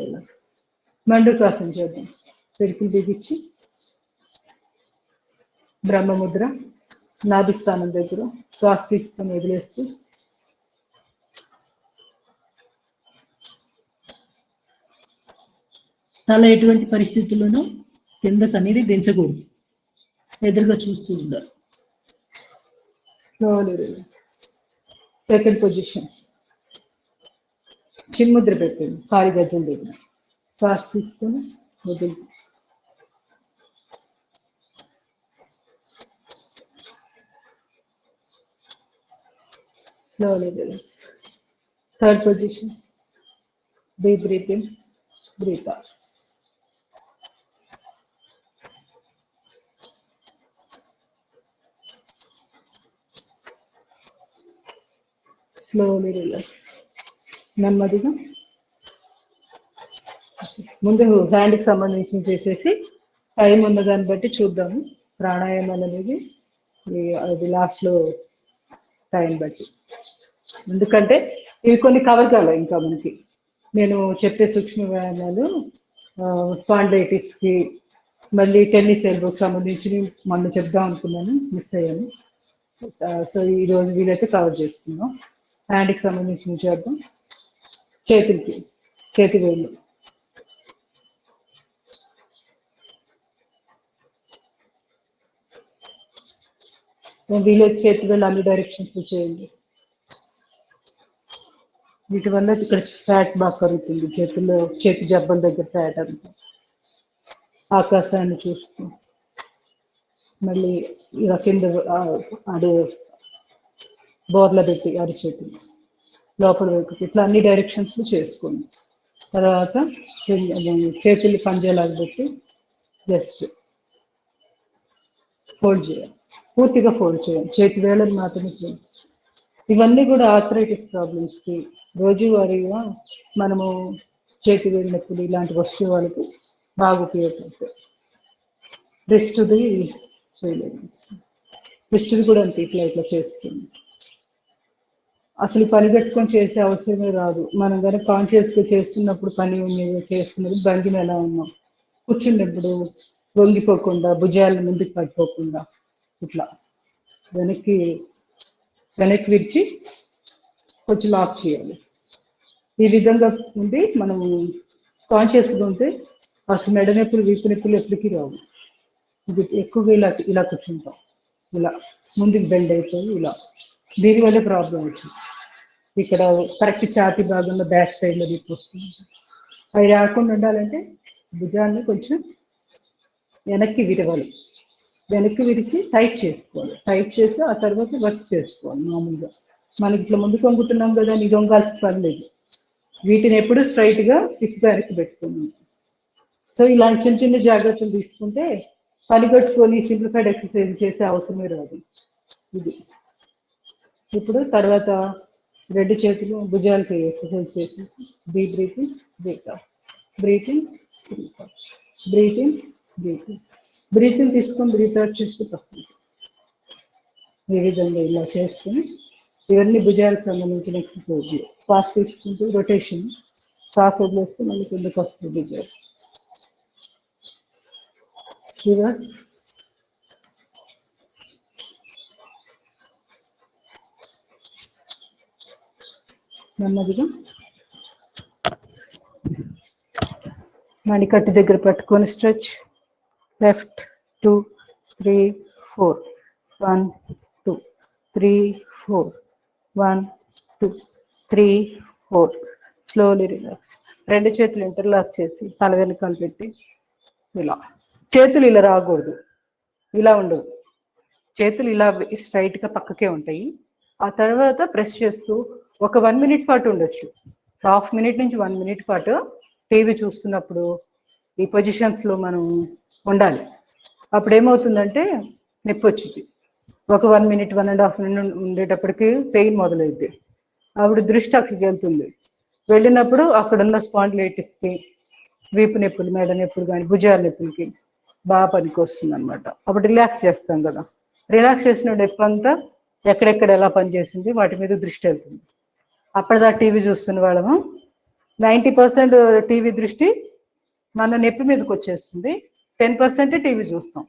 మండుకాసనం చేద్దాం. పెరుకులు బిగించి బ్రహ్మముద్ర, నాభిస్థానం దగ్గర శ్వాస తీసుకొని వదిలేస్తూ తల ఎటువంటి పరిస్థితుల్లోనూ కిందకు అనేది దించకూడదు, ఎదురుగా చూస్తూ ఉండాలి. సెకండ్ పొజిషన్, చిన్ముద్ర పెట్టండి కాలి గజ్జల దగ్గర. శ్వాస తీసుకొని వదిలి. Third position, deep breathing, breath out. Slowly relax. నెమ్మదిగా ముందు హ్యాండ్కి సంబంధించి చేసేసి టైం ఉన్న దాన్ని బట్టి చూద్దాము. ప్రాణాయామం అనేది అది లాస్ట్లో టైం బట్టి, ఎందుకంటే ఇవి కొన్ని కవర్ కావాలి ఇంకా మనకి. నేను చెప్పే సూక్ష్మ వ్యాయామాలు స్పాండైటిస్కి మళ్ళీ టెన్నిస్ ఎల్బోకి సంబంధించి మొన్న చెప్దాం అనుకున్నాను, మిస్ అయ్యాను. సో ఈరోజు వీలైతే కవర్ చేసుకున్నాం. హ్యాండ్కి సంబంధించి చేద్దాం. చేతి వేళ్ళు వీలైతే చేతి వేళ్ళు అన్ని డైరెక్షన్స్ చేయండి. వీటి వల్ల ఇక్కడ ఫ్యాట్ బాగా కరుగుతుంది, చేతుల్లో చేతి జబ్బల దగ్గర ఫ్యాట్ అంతా. ఆకాశాన్ని చూస్తూ మళ్ళీ ఇలా కింద అడే బోర్ల పెట్టి అరిచేతులు లోపల వైపు ఇట్లా అన్ని డైరెక్షన్స్ చేసుకోండి. తర్వాత చేతులు పంజేలాగా పెట్టి జస్ట్ ఫోల్డ్ చేయాలి, పూర్తిగా ఫోల్డ్ చేయాలి, చేతి వేళలు మాత్రమే చేయాలి. ఇవన్నీ కూడా ఆర్థరైటిస్ ప్రాబ్లమ్స్కి రోజువారీగా మనము చేతి వేలు నొప్పులు ఇలాంటి వస్తువు వాళ్ళకి బాగా ఉపయోగపడతాయి. రిస్ట్ది చేయలేదు, రిస్ట్ది కూడా అంతే ఇట్లా ఇట్లా చేస్తుంది. అసలు పని పెట్టుకొని చేసే అవసరమే రాదు. మనం కనుక కాన్షియస్గా చేస్తున్నప్పుడు పని ఉన్నది చేస్తున్నది బండిని ఎలా ఉన్నాం, కూర్చున్నప్పుడు వంగిపోకుండా భుజాలను ముందుకు పడిపోకుండా ఇట్లా వెనక్కి విరిచి కొంచెం లాక్ చేయాలి. ఈ విధంగా ఉండి మనము కాన్షియస్గా ఉంటే అసలు మెడ నొప్పులు వీపు నొప్పులు ఎప్పటికీ రావు. ఇది ఎక్కువగా ఇలా కూర్చుంటాం, ఇలా ముందుకు బెండ్ అయిపోయి ఇలా, దీనివల్ల ప్రాబ్లం వచ్చింది. ఇక్కడ కరెక్ట్ ఛాతీ భాగంలో బ్యాక్ సైడ్లో వీపు వస్తుంది. అవి రాకుండా ఉండాలంటే భుజాన్ని కొంచెం వెనక్కి విరవాలి, వెనక్కి విరిచి టైట్ చేసుకోవాలి, టైట్ చేసి ఆ తర్వాత వర్క్ చేసుకోవాలి. మామూలుగా మనకి ఇట్లా ముందుకు వంగుతున్నాం కదా, నీ దొంగాల్సిన పని లేదు. వీటిని ఎప్పుడు స్ట్రైట్గా స్టిఫ్గా వెనక్కి పెట్టుకున్నాం. సో ఇలాంటి చిన్న చిన్న జాగ్రత్తలు తీసుకుంటే పని కట్టుకొని సింప్లిఫైడ్ ఎక్సర్సైజ్ చేసే అవసరమే రాదు. ఇది ఇప్పుడు తర్వాత రెండు చేతులు భుజాలకి ఎక్సర్సైజ్ చేసి deep breathing, breath out, breathing, breath out, breathing, breathing, breathing తీసుకొని బ్రీత్ అవుట్ చేస్తూ తప్పదు. ఈ విధంగా ఇలా చేసుకుని ఇవన్నీ భుజాలకు సంబంధించిన ఎక్సర్సైజ్. శ్వాస తీసుకుంటూ రొటేషన్, శ్వాస వదిలేస్తూ మళ్ళీ కిందకు వస్తుంది భుజాలు. రివర్స్, నెమ్మదిగా మణికట్టు దగ్గర పట్టుకొని స్ట్రెచ్. లెఫ్ట్ 2 3 4 1 2 3 4 1 2 3 4. Slowly relax. రెండు చేతులు ఇంటర్లాక్ చేసి తల వెనకాల పెట్టి ఇలా. చేతులు ఇలా రాకూడదు, ఇలా ఉండవు. చేతులు ఇలా స్ట్రైట్గా పక్కకే ఉంటాయి. ఆ తర్వాత ప్రెస్ చేస్తూ ఒక 1 మినిట్ పాటు ఉండొచ్చు. హాఫ్ మినిట్ నుంచి 1 మినిట్ పాటు టీవీ చూస్తున్నప్పుడు ఈ పొజిషన్స్లో మనం ఉండాలి. అప్పుడు ఏమవుతుందంటే నొప్పి వచ్చింది. ఒక 1 మినిట్ 1.5 మినిట్ ఉండేటప్పటికి పెయిన్ మొదలైద్ది. అప్పుడు దృష్టి అక్కడికి వెళ్తుంది. వెళ్ళినప్పుడు అక్కడున్న స్పాండిలైటిస్కి, వీపు నొప్పులు, మెడ నొప్పులు కానీ భుజాల నొప్పులకి బాగా పనికి వస్తుంది అనమాట. అప్పుడు రిలాక్స్ చేస్తాం కదా, రిలాక్స్ చేసిన నొప్పి అంతా ఎక్కడెక్కడ ఎలా పనిచేసింది వాటి మీద దృష్టి వెళ్తుంది. అప్పటిదా టీవీ చూస్తున్న వాళ్ళము 90% టీవీ దృష్టి మన నొప్పి మీదకి వచ్చేస్తుంది, 10% టీవీ చూస్తాం.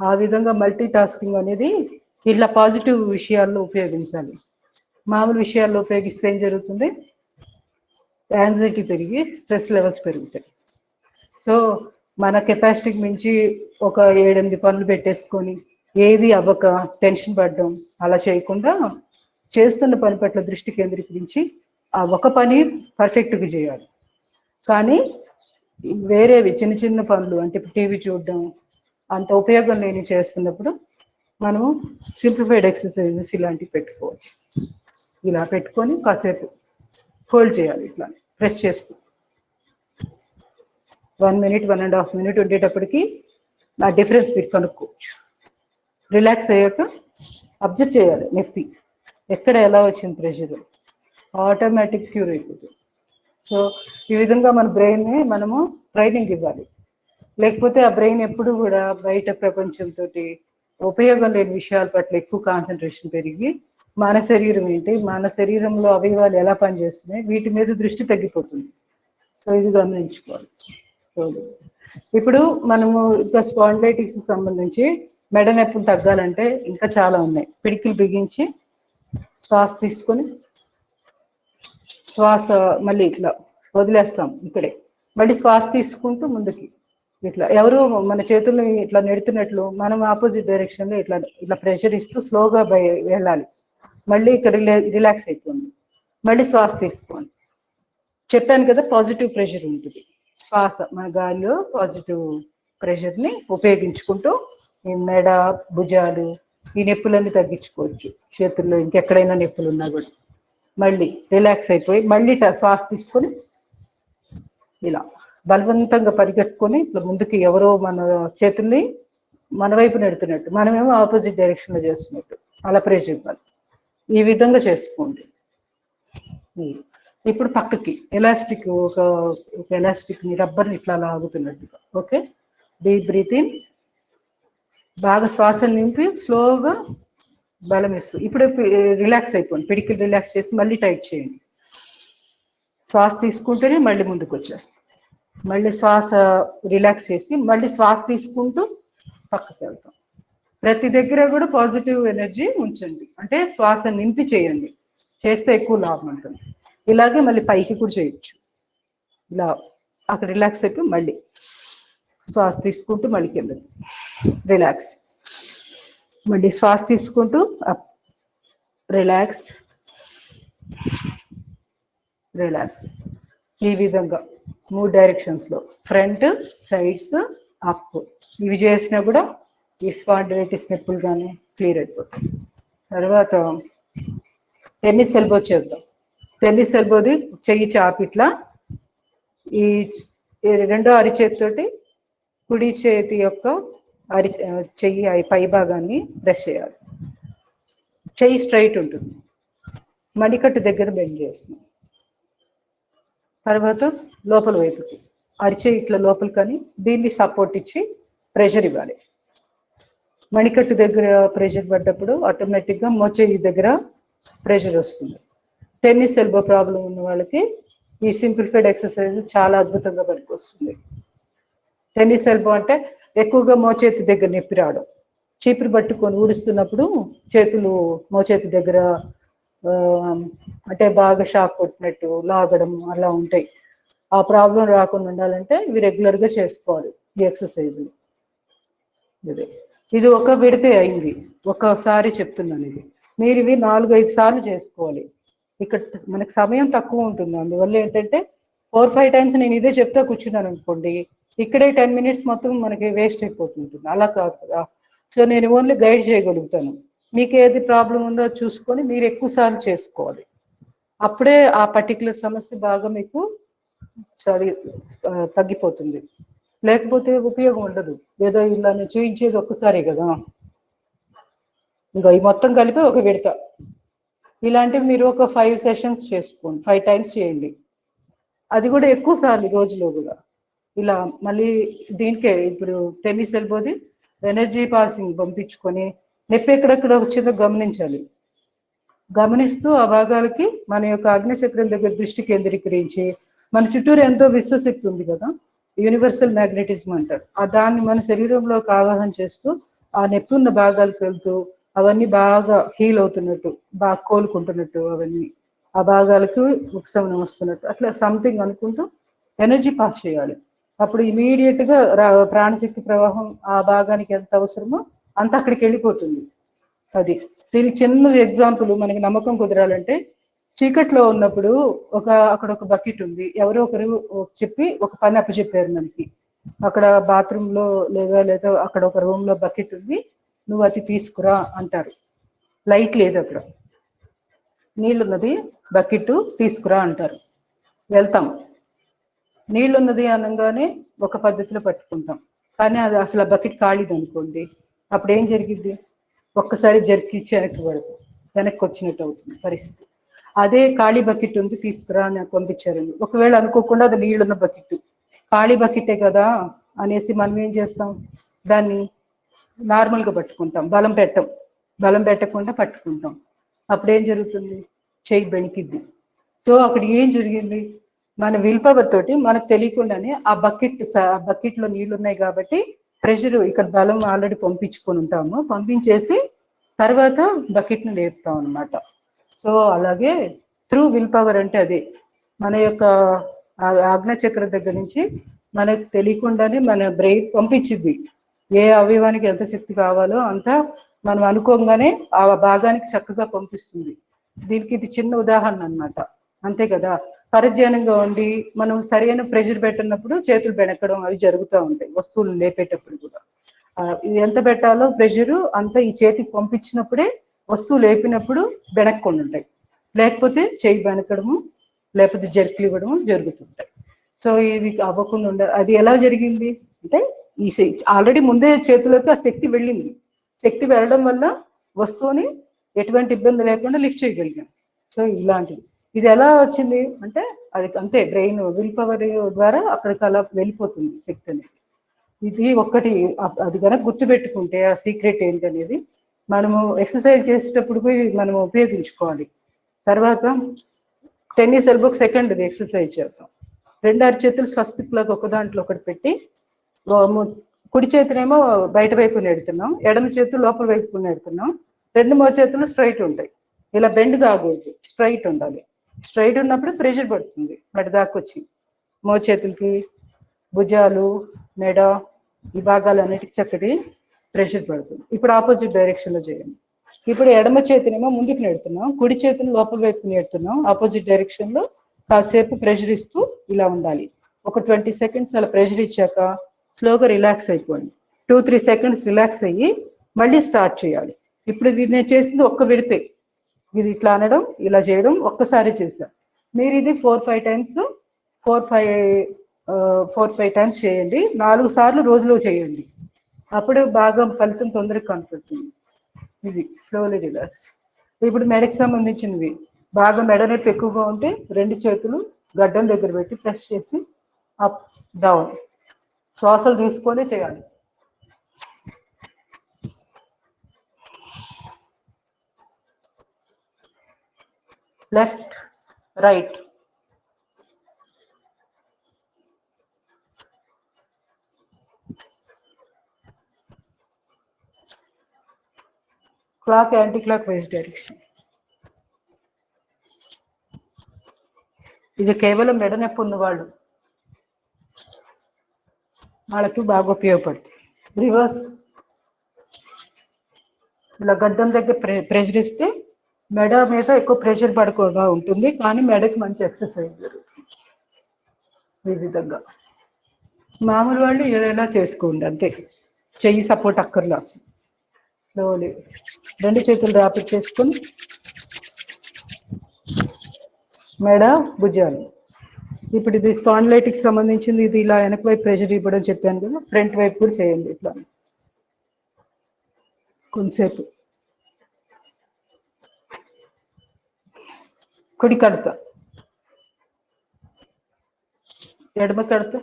ఆ విధంగా మల్టీ టాస్కింగ్ అనేది ఇట్లా పాజిటివ్ విషయాల్లో ఉపయోగించాలి. మామూలు విషయాల్లో ఉపయోగిస్తే ఏం జరుగుతుంది, యాంగ్జైటీ పెరిగి స్ట్రెస్ లెవెల్స్ పెరుగుతాయి. సో మన కెపాసిటీకి మించి ఒక 7-8 పనులు పెట్టేసుకొని ఏది అవ్వక టెన్షన్ పడడం అలా చేయకుండా చేస్తున్న పని పట్ల దృష్టి కేంద్రీకరించి ఆ ఒక పని పర్ఫెక్ట్గా చేయాలి. కానీ వేరేవి చిన్న చిన్న పనులు అంటే టీవీ చూడడం అంత ఉపయోగం లేని చేస్తున్నప్పుడు మనము సింప్లిఫైడ్ ఎక్సర్సైజెస్ ఇలాంటివి పెట్టుకోవాలి. ఇలా పెట్టుకొని కాసేపు హోల్డ్ చేయాలి, ఇట్లా ప్రెస్ చేస్తూ 1 మినిట్ 1.5 మినిట్ ఉండేటప్పటికి ఆ డిఫరెన్స్ మీరు కనుక్కోవచ్చు. రిలాక్స్ అయ్యాక అబ్జర్వ్ చేయాలి నొప్పి ఎక్కడ ఎలా వచ్చింది, ప్రెషర్ ఆటోమేటిక్ క్యూర్ అయిపోతుంది. సో ఈ విధంగా మన బ్రెయిన్ని మనము ట్రైనింగ్ ఇవ్వాలి. లేకపోతే ఆ బ్రెయిన్ ఎప్పుడు కూడా బయట ప్రపంచంతో ఉపయోగం లేని విషయాల పట్ల ఎక్కువ కాన్సన్ట్రేషన్ పెరిగి మన శరీరం ఏంటి, మన శరీరంలో అవయవాలు ఎలా పనిచేస్తున్నాయి వీటి మీద దృష్టి తగ్గిపోతుంది. సో ఇది గమనించుకోవాలి. ఇప్పుడు మనము ఇంకా స్పాండిలైటిస్ సంబంధించి మెడ నొప్పులు తగ్గాలంటే ఇంకా చాలా ఉన్నాయి. పిడికిలు బిగించి శ్వాస తీసుకొని శ్వాస మళ్ళీ ఇట్లా వదిలేస్తాం ఇక్కడే, మళ్ళీ శ్వాస తీసుకుంటూ ముందుకి ఇట్లా ఎవరు మన చేతుల్ని ఇట్లా నెడుతున్నట్లు మనం ఆపోజిట్ డైరెక్షన్లో ఇట్లా ఇట్లా ప్రెషర్ ఇస్తూ స్లోగా వెళ్ళాలి. మళ్ళీ ఇక్కడ రిలాక్స్ అయిపోయింది, మళ్ళీ శ్వాస తీసుకోండి. చెప్పాను కదా, పాజిటివ్ ప్రెషర్ ఉంటుంది. శ్వాస మన గాలిలో పాజిటివ్ ప్రెషర్ని ఉపయోగించుకుంటూ ఈ మెడ, భుజాలు, ఈ నొప్పులన్నీ తగ్గించుకోవచ్చు. చేతుల్లో ఇంకెక్కడైనా నొప్పులు ఉన్నా కూడా మళ్ళీ రిలాక్స్ అయిపోయి మళ్ళీ శ్వాస తీసుకొని ఇలా బలవంతంగా పరిగెట్టుకొని ఇట్లా ముందుకి ఎవరో మన చేతుల్ని మన వైపు నెడుతున్నట్టు, మనమేమో ఆపోజిట్ డైరెక్షన్లో చేస్తున్నట్టు అలా ప్రెషర్ ఇవ్వాలి. ఈ విధంగా చేసుకోండి. ఇప్పుడు పక్కకి ఎలాస్టిక్, ఒక ఎలాస్టిక్ని రబ్బర్ని ఇట్లా లాగుతున్నట్టుగా. ఓకే, డీప్ బ్రీత్ ఇన్, బాగా శ్వాస నింపి స్లోగా బలం ఇస్తూ ఇప్పుడు రిలాక్స్ అయిపోండి. పిడికిలు రిలాక్స్ చేసి మళ్ళీ టైట్ చేయండి. శ్వాస తీసుకుంటేనే మళ్ళీ ముందుకు వచ్చేస్తాం. మళ్ళీ శ్వాస రిలాక్స్ చేసి మళ్ళీ శ్వాస తీసుకుంటూ పక్కకి వెళ్తాం. ప్రతి దగ్గర కూడా పాజిటివ్ ఎనర్జీ ఉంచండి, అంటే శ్వాస నింపి చేయండి. చేస్తే ఎక్కువ లాభం ఉంటుంది. ఇలాగే మళ్ళీ పైకి కూడా చేయొచ్చు. ఇలా అక్కడ రిలాక్స్ అయిపోయి మళ్ళీ శ్వాస తీసుకుంటూ మళ్ళీ కింద రిలాక్స్, మళ్ళీ శ్వాస తీసుకుంటూ అప్, రిలాక్స్ రిలాక్స్. ఈ విధంగా 3 డైరెక్షన్స్లో, ఫ్రంట్, సైడ్స్, అప్. ఇవి చేసినా కూడా ఈ స్పాండిలైటిస్ నొప్పులు కానీ క్లియర్ అయిపోతుంది. తర్వాత టెన్నిస్ ఎల్బో చేద్దాం. టెన్నిస్ ఎల్బోది చెయ్యి చాపి ఇట్లా ఈ రెండో అరిచేతితోటి కుడి చేతి యొక్క చెయ్యి పై భాగాన్ని ప్రెస్ చేయాలి. చెయ్యి స్ట్రైట్ ఉంటుంది. మణికట్టు దగ్గర బెండ్ చేస్తున్నాం. తర్వాత లోపల వైపుకి అరిచేయి ఇట్లా లోపల కానీ దీన్ని సపోర్ట్ ఇచ్చి ప్రెషర్ ఇవ్వాలి. మణికట్టు దగ్గర ప్రెషర్ పడ్డప్పుడు ఆటోమేటిక్గా మోచేయి దగ్గర ప్రెషర్ వస్తుంది. టెన్నిస్ ఎల్బో ప్రాబ్లం ఉన్న వాళ్ళకి ఈ సింప్లిఫైడ్ ఎక్సర్సైజ్ చాలా అద్భుతంగా పనికొస్తుంది. టెన్నిస్ ఎల్బో అంటే ఎక్కువగా మోచేతి దగ్గర నొప్పి రావడం, చీపురు పట్టుకొని ఊడుస్తున్నప్పుడు చేతులు మోచేతి దగ్గర అంటే బాగా షాక్ కొట్టినట్టు లాగడం అలా ఉంటాయి. ఆ ప్రాబ్లం రాకుండా ఉండాలంటే ఇవి రెగ్యులర్గా చేసుకోవాలి ఈ ఎక్సర్సైజ్లు. ఇది ఒక విడితే అయింది, ఒకసారి చెప్తున్నాను. ఇది మీరు ఇవి 4-5 సార్లు చేసుకోవాలి. ఇక్కడ మనకు సమయం తక్కువ ఉంటుంది, అందువల్ల ఏంటంటే 4-5 టైమ్స్ నేను ఇదే చెప్తా కూర్చున్నాను అనుకోండి, ఇక్కడే 10 మినిట్స్ మొత్తం మనకి వేస్ట్ అయిపోతుంటుంది. అలా కాదు కదా. సో నేను ఓన్లీ గైడ్ చేయగలుగుతాను. మీకు ఏది ప్రాబ్లం ఉందో చూసుకొని మీరు ఎక్కువ సార్లు చేసుకోవాలి. అప్పుడే ఆ పర్టికులర్ సమస్య బాగా మీకు తగ్గిపోతుంది. లేకపోతే ఉపయోగం ఉండదు. ఏదో ఇలా నేను చూపించేది ఒక్కసారి కదా, ఇంకా ఈ మొత్తం కలిపి ఒక విడత. ఇలాంటివి మీరు ఒక 5 సెషన్స్ చేసుకోండి, 5 టైమ్స్ చేయండి. అది కూడా ఎక్కువ సార్లు రోజులో కూడా. ఇలా మళ్ళీ దీనికే ఇప్పుడు టెన్నిస్ ఎల్బోది ఎనర్జీ పాసింగ్ పంపించుకొని నొప్పి ఎక్కడెక్కడ వచ్చిందో గమనించాలి. గమనిస్తూ ఆ భాగాలకి మన యొక్క అగ్నిచక్రం దగ్గర దృష్టి కేంద్రీకరించి, మన చుట్టూరు ఎంతో విశ్వశక్తి ఉంది కదా, యూనివర్సల్ మ్యాగ్నెటిజం అంటారు. ఆ దాన్ని మన శరీరంలోకి ఆవాహన చేస్తూ ఆ నొప్పి ఉన్న భాగాలకు వెళ్తూ అవన్నీ బాగా హీల్ అవుతున్నట్టు, బాగా కోలుకుంటున్నట్టు, అవన్నీ ఆ భాగాలకు ఉపశమనం వస్తున్నట్టు అట్లా సంథింగ్ అనుకుంటూ ఎనర్జీ పాస్ చేయాలి. అప్పుడు ఇమీడియట్గా ప్రాణశక్తి ప్రవాహం ఆ భాగానికి ఎంత అవసరమో అంత అక్కడికి వెళ్ళిపోతుంది. అది దీనికి చిన్న ఎగ్జాంపుల్ మనకి నమ్మకం కుదరాలంటే, చీకట్లో ఉన్నప్పుడు అక్కడ ఒక బకెట్ ఉంది, ఎవరో ఒకరు చెప్పి ఒక పని అప్పచెప్పారు మనకి. అక్కడ బాత్రూంలో లేదా అక్కడ ఒక రూమ్ లో బకెట్ ఉంది, నువ్వు అది తీసుకురా అంటారు. లైట్ లేదు, అక్కడ నీళ్ళున్నది, బకెట్ తీసుకురా అంటారు. వెళ్తాం, నీళ్ళున్నది అనగానే ఒక పద్ధతిలో పట్టుకుంటాం, కానీ అది అసలు ఆ బకెట్ ఖాళీది అనుకోండి, అప్పుడు ఏం జరిగిద్ది? ఒక్కసారి జరికిచ్చి వెనక్కి వచ్చినట్టు అవుతుంది పరిస్థితి. అదే ఖాళీ బకెట్ ఉంది, తీసుకురా అని పంపించారండి, ఒకవేళ అనుకోకుండా అది నీళ్ళున్న బకెట్, ఖాళీ బకెటే కదా అనేసి మనం ఏం చేస్తాం, దాన్ని నార్మల్గా పట్టుకుంటాం, బలం పెట్టకుండా పట్టుకుంటాం. అప్పుడు ఏం జరుగుతుంది? చెయ్యి బెణికిద్ది. సో అక్కడ ఏం జరిగింది? మన విల్ పవర్ తోటి మనకు తెలియకుండానే ఆ బకెట్లో నీళ్ళు ఉన్నాయి కాబట్టి ప్రెషర్ ఇక్కడ బలం ఆల్రెడీ పంపించుకొని ఉంటాము, పంపించేసి తర్వాత బకెట్ని లేపుతాం అనమాట. సో అలాగే త్రూ విల్ పవర్ అంటే అదే మన యొక్క ఆజ్ఞాచక్రం దగ్గర నుంచి మనకు తెలియకుండానే మన బ్రెయిన్ పంపించింది ఏ అవయవానికి ఎంత శక్తి కావాలో అంత మనం అనుకోగానే ఆ భాగానికి చక్కగా పంపిస్తుంది. దీనికి ఇది చిన్న ఉదాహరణ అన్నమాట, అంతే కదా. పరిజ్ఞానంగా ఉండి మనం సరైన ప్రెషర్ పెట్టినప్పుడు చేతులు బెనకడం అవి జరుగుతూ ఉంటాయి వస్తువులు లేపేటప్పుడు కూడా. ఇది ఎంత పెట్టాలో ప్రెషరు అంత ఈ చేతికి పంపించినప్పుడే వస్తువు లేపినప్పుడు బెనక్కుండా ఉంటాయి, లేకపోతే చేయి బెనకడము లేకపోతే జర్కులు ఇవ్వడము జరుగుతుంటాయి. సో ఇది అవ్వకుండా ఉండాలి. అది ఎలా జరిగింది అంటే ఈ ఆల్రెడీ ముందే చేతిలోకి ఆ శక్తి వెళ్ళింది. శక్తి వెళ్ళడం వల్ల వస్తువుని ఎటువంటి ఇబ్బంది లేకుండా లిఫ్ట్ చేయగలిగాం. సో ఇలాంటిది ఇది ఎలా వచ్చింది అంటే అది అంతే బ్రెయిన్ విల్ పవర్ ద్వారా అక్కడికి అలా వెళ్ళిపోతుంది శక్తి అనేది. ఇది ఒక్కటి అది కనుక గుర్తుపెట్టుకుంటే ఆ సీక్రెట్ ఏంటనేది మనము ఎక్సర్సైజ్ చేసేటప్పుడు మనం ఉపయోగించుకోవాలి. తర్వాత టెన్నిస్ ఎల్బోకి సెకండ్ ఎక్సర్సైజ్ చేద్దాం. 2 అరచేతులు స్వస్తిక్లాగా ఒక దాంట్లో ఒకటి పెట్టి కుడి చేతినేమో బయట వైపు నెడుతున్నాం, ఎడమ చేతులు లోపల వైపు నెడుతున్నాం. 2 మోచేతులు స్ట్రైట్ ఉంటాయి, ఇలా బెండ్ కాకూడదు, స్ట్రైట్ ఉండాలి. స్ట్రైట్ ఉన్నప్పుడు ప్రెషర్ పడుతుంది మెడ దాకా వచ్చి మోచేతులకి, భుజాలు, మెడ ఈ భాగాలన్నిటికీ చక్కటి ప్రెషర్ పడుతుంది. ఇప్పుడు ఆపోజిట్ డైరెక్షన్ లో చేయండి. ఇప్పుడు ఎడమ చేతినేమో ముందుకు నెడుతున్నాం, కుడి చేతిని లోపల వైపు నెడుతున్నాం. ఆపోజిట్ డైరెక్షన్ లో కాసేపు ప్రెషర్ ఇస్తూ ఇలా ఉండాలి. ఒక 20 సెకండ్స్ అలా ప్రెషర్ ఇచ్చాక స్లోగా రిలాక్స్ అయిపోండి. 2-3 సెకండ్స్ రిలాక్స్ అయ్యి మళ్ళీ స్టార్ట్ చేయాలి. ఇప్పుడు ఇది నేను చేసింది ఒక్క విడితే, ఇది ఇట్లా అనడం ఇలా చేయడం ఒక్కసారి చేశాను. మీరు ఇది 4-5 టైమ్స్ 4-5 టైమ్స్ చేయండి. 4 సార్లు రోజులో చేయండి. అప్పుడు బాగా ఫలితం తొందరగా కనపడుతుంది. ఇది స్లోలీ రిలాక్స్. ఇప్పుడు మెడకి సంబంధించినవి బాగా మెడ నొప్పి ఎక్కువగా ఉంటే 2 చేతులు గడ్డం దగ్గర పెట్టి ప్రెస్ చేసి అప్ డౌన్ శ్వాసలు తీసుకొని చేయాలి. Left right clock anti clock wise direction. ఇది కేవలం మెడ నొప్పి ఉన్న వాళ్ళకి బాగా ఉపయోగపడుతుంది. రివర్స్ ఇలా గడ్డం దగ్గర ప్రెషర్ ఇస్తే మెడ మీద ఎక్కువ ప్రెషర్ పడకుండా ఉంటుంది, కానీ మెడకి మంచి ఎక్సర్సైజ్ జరుగుతుంది. ఈ విధంగా మామూలు వాళ్ళు ఏదైనా చేసుకోండి అంతే, చెయ్యి సపోర్ట్ అక్కర్లా. స్లోలీ 2 చేతులు ర్యాపిడ్ చేసుకొని మెడ, భుజాలు. ఇప్పుడు ఇది స్పాండిలైటిక్స్ సంబంధించింది. ఇది ఇలా వెనక వైపు ప్రెషర్ ఇవ్వడం చెప్పాను కదా, ఫ్రంట్ వైపు కూడా చేయండి ఇట్లా కొంతసేపు. కుడి కడత, ఎడమ కడత,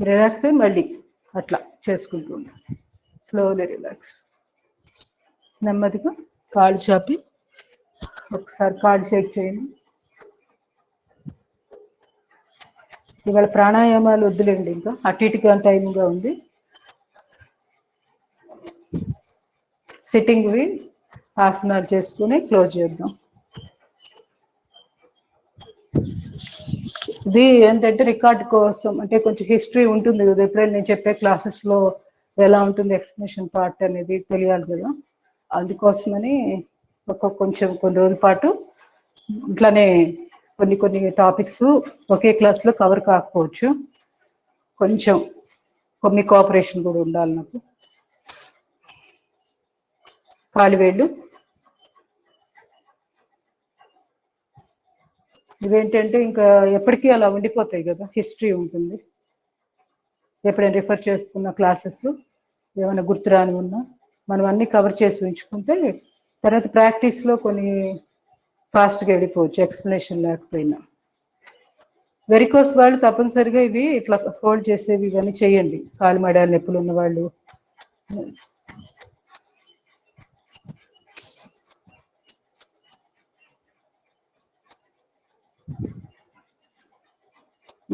రిలాక్స్ అయ్యి మళ్ళీ అట్లా చేసుకుంటూ ఉండాలి. Slowly relax. నెమ్మదిగా కాళ్ళు చాపి ఒకసారి కాళ్ళు షేక్ చేయండి. ఇవాళ ప్రాణాయామాలు వద్దులేండి, ఇంకా అటు ఇటుగా టైంగా ఉంది. సిట్టింగ్వి ఆసనాలు చేసుకుని క్లోజ్ చేద్దాం. ఇది ఏంటంటే రికార్డ్ కోసం, అంటే కొంచెం హిస్టరీ ఉంటుంది కదా, ఎప్పుడైనా నేను చెప్పే క్లాసెస్లో ఎలా ఉంటుంది ఎక్స్ప్లెనేషన్ పార్ట్ అనేది తెలియాలి కదా, అందుకోసమని కొన్ని రోజుల పాటు ఇట్లానే కొన్ని టాపిక్స్ ఒకే క్లాస్లో కవర్ కాకపోవచ్చు, కొంచెం కొన్ని కోఆపరేషన్ కూడా ఉండాలి నాకు. కాలివేళ్ళు ఇవేంటంటే ఇంకా ఎప్పటికీ అలా ఉండిపోతాయి కదా, హిస్టరీ ఉంటుంది. ఎప్పుడైనా రిఫర్ చేసుకున్న క్లాసెస్ ఏమైనా గుర్తురాని ఉన్నా మనం అన్నీ కవర్ చేసి ఉంచుకుంటే తర్వాత ప్రాక్టీస్లో కొన్ని ఫాస్ట్గా వెళ్ళిపోవచ్చు ఎక్స్ప్లెనేషన్ లేకపోయినా. వెరికోస్ వాళ్ళు తప్పనిసరిగా ఇవి ఇట్లా హోల్డ్ చేసేవి ఇవన్నీ చేయండి, కాలు మడాలు నొప్పులు ఉన్న వాళ్ళు.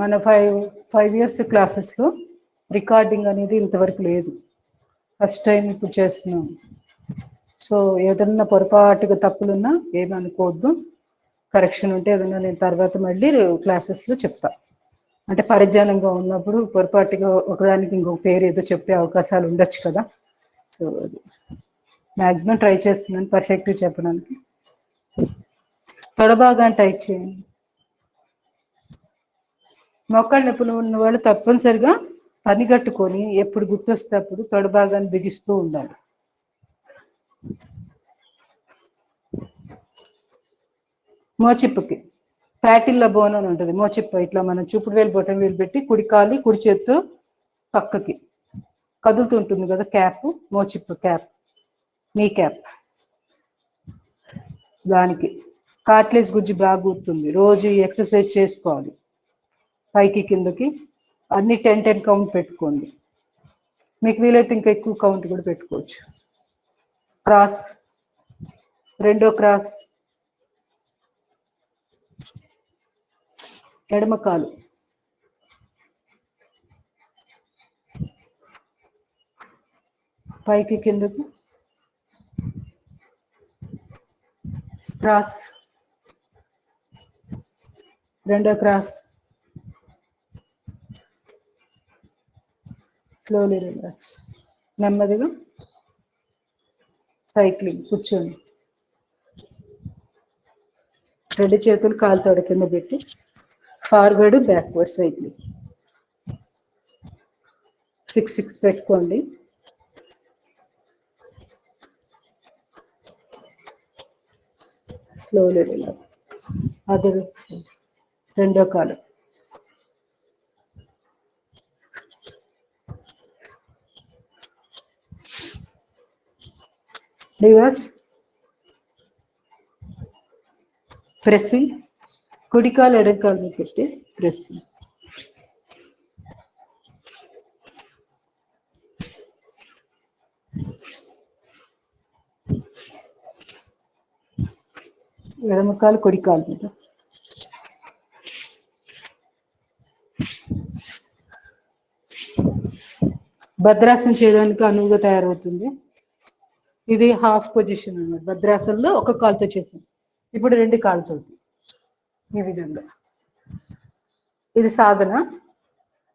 మన 5 years క్లాసెస్లో రికార్డింగ్ అనేది ఇంతవరకు లేదు, ఫస్ట్ టైం ఇప్పుడు చేస్తున్నాం. సో ఏదన్నా పొరపాటుగా తప్పులున్నా ఏమనుకోవద్దు, కరెక్షన్ ఉంటే ఏదన్నా నేను తర్వాత మళ్ళీ క్లాసెస్లో చెప్తా. అంటే పరిజ్ఞానంగా ఉన్నప్పుడు పొరపాటుగా ఒకదానికి ఇంకొక పేరు ఏదో చెప్పే అవకాశాలు ఉండొచ్చు కదా. సో అది మ్యాక్సిమం ట్రై చేస్తున్నాను పర్ఫెక్ట్గా చెప్పడానికి. తొడభాగాన్ని టైట్ చేయండి. మోకాళ్ళ నొప్పులు ఉన్న వాళ్ళు తప్పనిసరిగా పని కట్టుకొని ఎప్పుడు గుర్తొస్తే అప్పుడు తొడభాగాన్ని బిగిస్తూ ఉండాలి. మోచిప్పుకి ప్యాటిల్ల బోన్ అని ఉంటుంది. మోచిప్ప ఇట్లా మనం చూపుడు వేలు బొటం వేలు పెట్టి కుడి కాలి కుడి చేత్తో పక్కకి కదులుతుంటుంది కదా క్యాప్, మోచిప్ప క్యాప్, నీ క్యాప్. దానికి కార్ట్లేజ్ గుజ్జు బాగా గుర్తుంది. రోజు ఎక్సర్సైజ్ చేసుకోవాలి. పైకి కిందకి అన్ని 10 కౌంట్ పెట్టుకోండి. మీకు వీలైతే ఇంకా ఎక్కువ కౌంట్ కూడా పెట్టుకోవచ్చు. క్రాస్, రెండో క్రాస్, ఎడమ కాలు, పైకి కిందకు క్రాస్, రెండో క్రాస్, స్లోలీ రిలాక్స్. నెమ్మదిగా సైక్లింగ్ కూర్చోండి. రెండు చేతులు కాలు తోడ కింద పెట్టి ఫార్వర్డ్ బ్యాక్వర్డ్ సైక్లింగ్. 6 పెట్టుకోండి. Slowly relax. అదే రెండో కాలు, రివర్స్ ప్రెస్సింగ్. కుడి కాలు ఎడమ కాలు పెట్టి ప్రెస్సింగ్. ఎడమ కాలు కుడి కాలు మీద. భద్రాసనం చేయడానికి అనువుగా తయారవుతుంది. ఇది హాఫ్ పొజిషన్ అన్నమాట. భద్రాసనంలో ఒక కాలుతో చేసాం. ఇప్పుడు రెండు కాలుతో ఈ విధంగా. ఇది సాధన.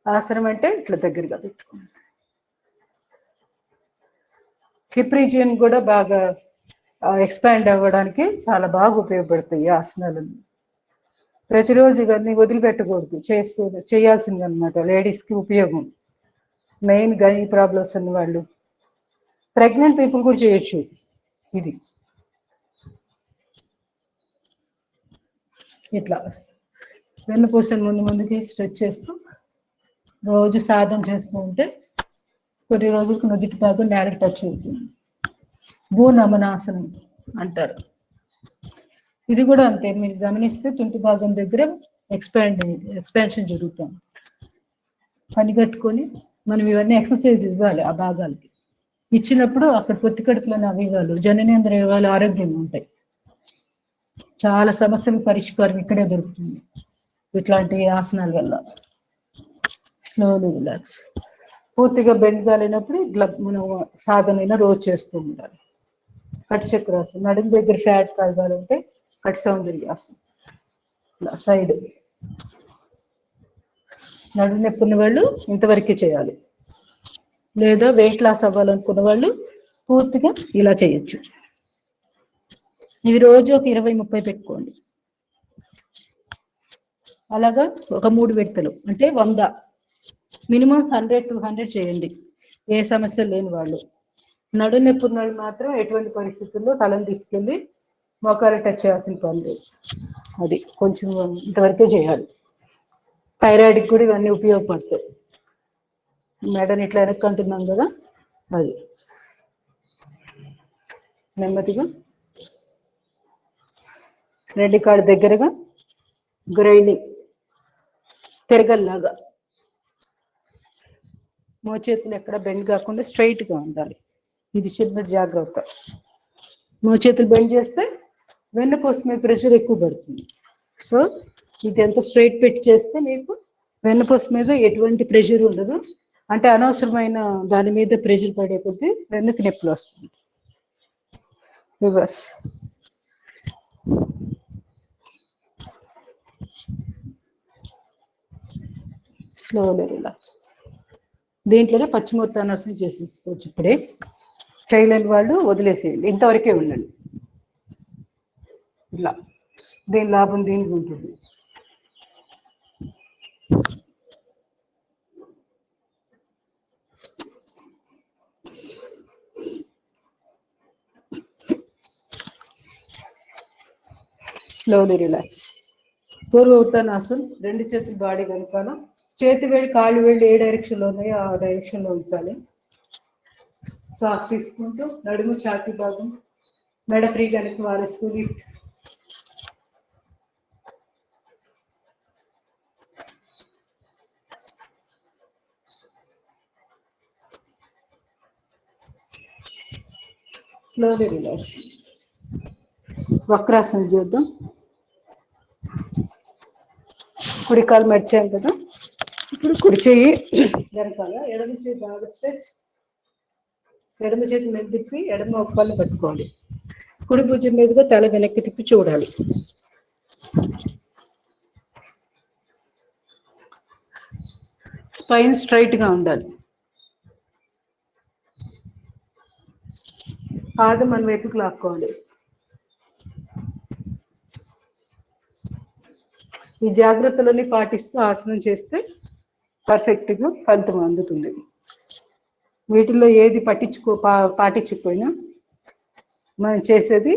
ఆసనం అంటే ఇట్లా దగ్గరగా పెట్టుకోండి. హిప్ రీజియన్ కూడా బాగా ఎక్స్పాండ్ అవ్వడానికి చాలా బాగా ఉపయోగపడతాయి ఈ ఆసనాలను. ప్రతిరోజు ఇవన్నీ వదిలిపెట్టకూడదు, చేయాల్సింది అనమాట. లేడీస్కి ఉపయోగం. మెయిన్ గైనీ ప్రాబ్లమ్స్ ఉన్న వాళ్ళు, ప్రెగ్నెంట్ పీపుల్ కూడా చేయొచ్చు. ఇది ఇట్లా వెన్నుపూసను ముందుకి స్ట్రెచ్ చేస్తూ రోజు సాధన చేస్తూ ఉంటే కొన్ని రోజులకు నుదుటి భాగం నేలకు టచ్ అవుతుంది. భూనమనాసనం అంటారు. ఇది కూడా అంతే. మీరు గమనిస్తే తుంటి భాగం దగ్గర ఎక్స్పాన్షన్ జరుగుతుంది. పని కట్టుకొని మనం ఇవన్నీ ఎక్సర్సైజ్ ఇవ్వాలి. ఆ భాగాలకి ఇచ్చినప్పుడు అక్కడ పొత్తి కడుపులోని అవయవాలు, జననేంద్రియాలు ఆరోగ్యంగా ఉంటాయి. చాలా సమస్యల పరిష్కారం ఇక్కడే దొరుకుతుంది ఇట్లాంటి ఆసనాల వల్ల. Slowly relax. పూర్తిగా బెండ్ కాలేనప్పుడు ఇట్లా మనం సాధన రోజు చేస్తూ ఉండాలి. కటి చక్రాసనం. నడుము దగ్గర ఫ్యాట్ కలగాలంటే కటి సౌందర్యాసనం. ఇట్లా సైడ్. నడుము నొప్పి ఉన్న వాళ్ళు ఇంతవరకే చేయాలి. లేదా వెయిట్ లాస్ అవ్వాలనుకున్న వాళ్ళు పూర్తిగా ఇలా చేయొచ్చు. ఇవి రోజు ఒక 20-30 పెట్టుకోండి. అలాగా ఒక 3 విడతలు అంటే 100, మినిమం 100-200 చేయండి. ఏ సమస్య లేని వాళ్ళు. నడు నొప్పి ఉన్న వాళ్ళు మాత్రం ఎటువంటి పరిస్థితుల్లో తలను తీసుకెళ్ళి మోకాలు టచ్ చేయాల్సిన పని లేదు. అది కొంచెం ఇంతవరకే చేయాలి. థైరాయిడ్కి కూడా ఇవన్నీ ఉపయోగపడతాయి. మెడని ఇట్లా వెనక్కి అంటున్నాం కదా, అది. నెమ్మదిగా రెండు కాళ్ళు దగ్గరగా గ్రైండింగ్ తిరగల్లాగా. మోచేతులు ఎక్కడ బెండ్ కాకుండా స్ట్రైట్ గా ఉండాలి. ఇది చిన్న జాగ్రత్త. మోచేతులు బెండ్ చేస్తే వెన్నుపూస మీద ప్రెషర్ ఎక్కువ పడుతుంది. సో ఇది ఎంత స్ట్రైట్ పెట్టి చేస్తే మీకు వెన్నుపూస మీద ఎటువంటి ప్రెషర్ ఉండదు. అంటే అనవసరమైన దాని మీద ప్రెషర్ పడే కొద్దీ వెన్నుకి నొప్పులు వస్తుంది. రివర్స్. Slowly relax. దీంట్లోనే పశ్చిమోత్తానాసనం చేసేసుకోవచ్చు. ఇప్పుడే చేయలేని వాళ్ళు వదిలేసేయండి, ఇంతవరకే ఉండండి. ఇలా దీని లాభం దీనికి ఉంటుంది. Slowly relax. పూర్వ ఉత్తానాసన్. రెండు చేతులు బాడీ వెనకాల, చేతి వేడి కాళ్ళు వేడి ఏ డైరెక్షన్ లో ఉన్నాయో ఆ డైరెక్షన్ లో ఉంచాలి. శ్వాస తీసుకుంటూ నడుము ఛాతీ భాగం మెడ ఫ్రీగా వెనక్కి వారేస్తూ లిఫ్ట్. Slowly relax. వక్రాసన చేద్దాం. కుడి కాలు మడిచాం కదా, ఇప్పుడు కుడి చెయ్యి వెనకాల, ఎడమ చేయి బాగా స్ట్రెచ్, ఎడమ చేతి మీద తిప్పి ఎడమ ఒక్కళ్ళు పట్టుకోవాలి. కుడి భుజం మీదుగా తల వెనక్కి తిప్పి చూడాలి. స్పైన్ స్ట్రైట్ గా ఉండాలి. పాదం మన వైపుకి లాక్కోవాలి. ఈ జాగ్రత్తలన్నీ పాటిస్తూ ఆసనం చేస్తే పర్ఫెక్ట్ గా ఫలితం అందుతుంది. వీటిల్లో ఏది పాటించకపోయినా మనం చేసేది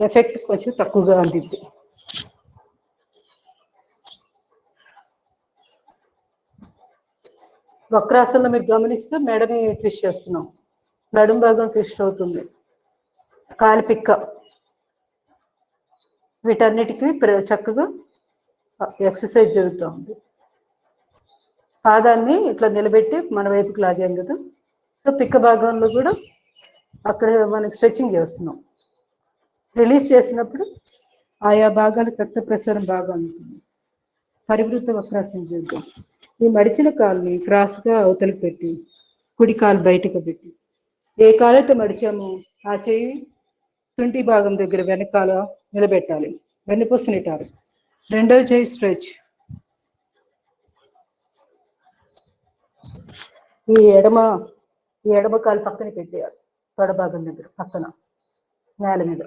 ఎఫెక్ట్ కొంచెం తక్కువగా అందిద్ది. వక్రాసనంలో మీరు గమనిస్తే మెడని ట్విస్ట్ చేస్తున్నాం, నడుం భాగం ట్విస్ట్ అవుతుంది, కాలి పిక్క, వీటన్నిటికీ చక్కగా ఎక్సర్సైజ్ జరుగుతూ ఉంది. పాదాన్ని ఇట్లా నిలబెట్టి మన వైపుకి లాగాం కదా, సో పిక్క భాగంలో కూడా అక్కడ మనకి స్ట్రెచ్చింగ్ చేస్తున్నాం. రిలీజ్ చేసినప్పుడు ఆయా భాగాలకు రక్త ప్రసరణ బాగా ఉంటుంది. పరివృత వక్రాసనం చేద్దాం. ఈ మడిచిన కాలుని క్రాస్గా అవతలికి పెట్టి కుడి కాలు బయటకు పెట్టి ఏ కాలైతే మడిచామో ఆ చెయ్యి తుంటి భాగం దగ్గర వెనకాల నిలబెట్టాలి, వెన్నుపూస నెట్టాలి. రెండో చెయ్యి స్ట్రెచ్. ఈ ఎడమ కాలు పక్కన పెట్టేయాలి, తొడ భాగం దగ్గర పక్కన నేల మీద.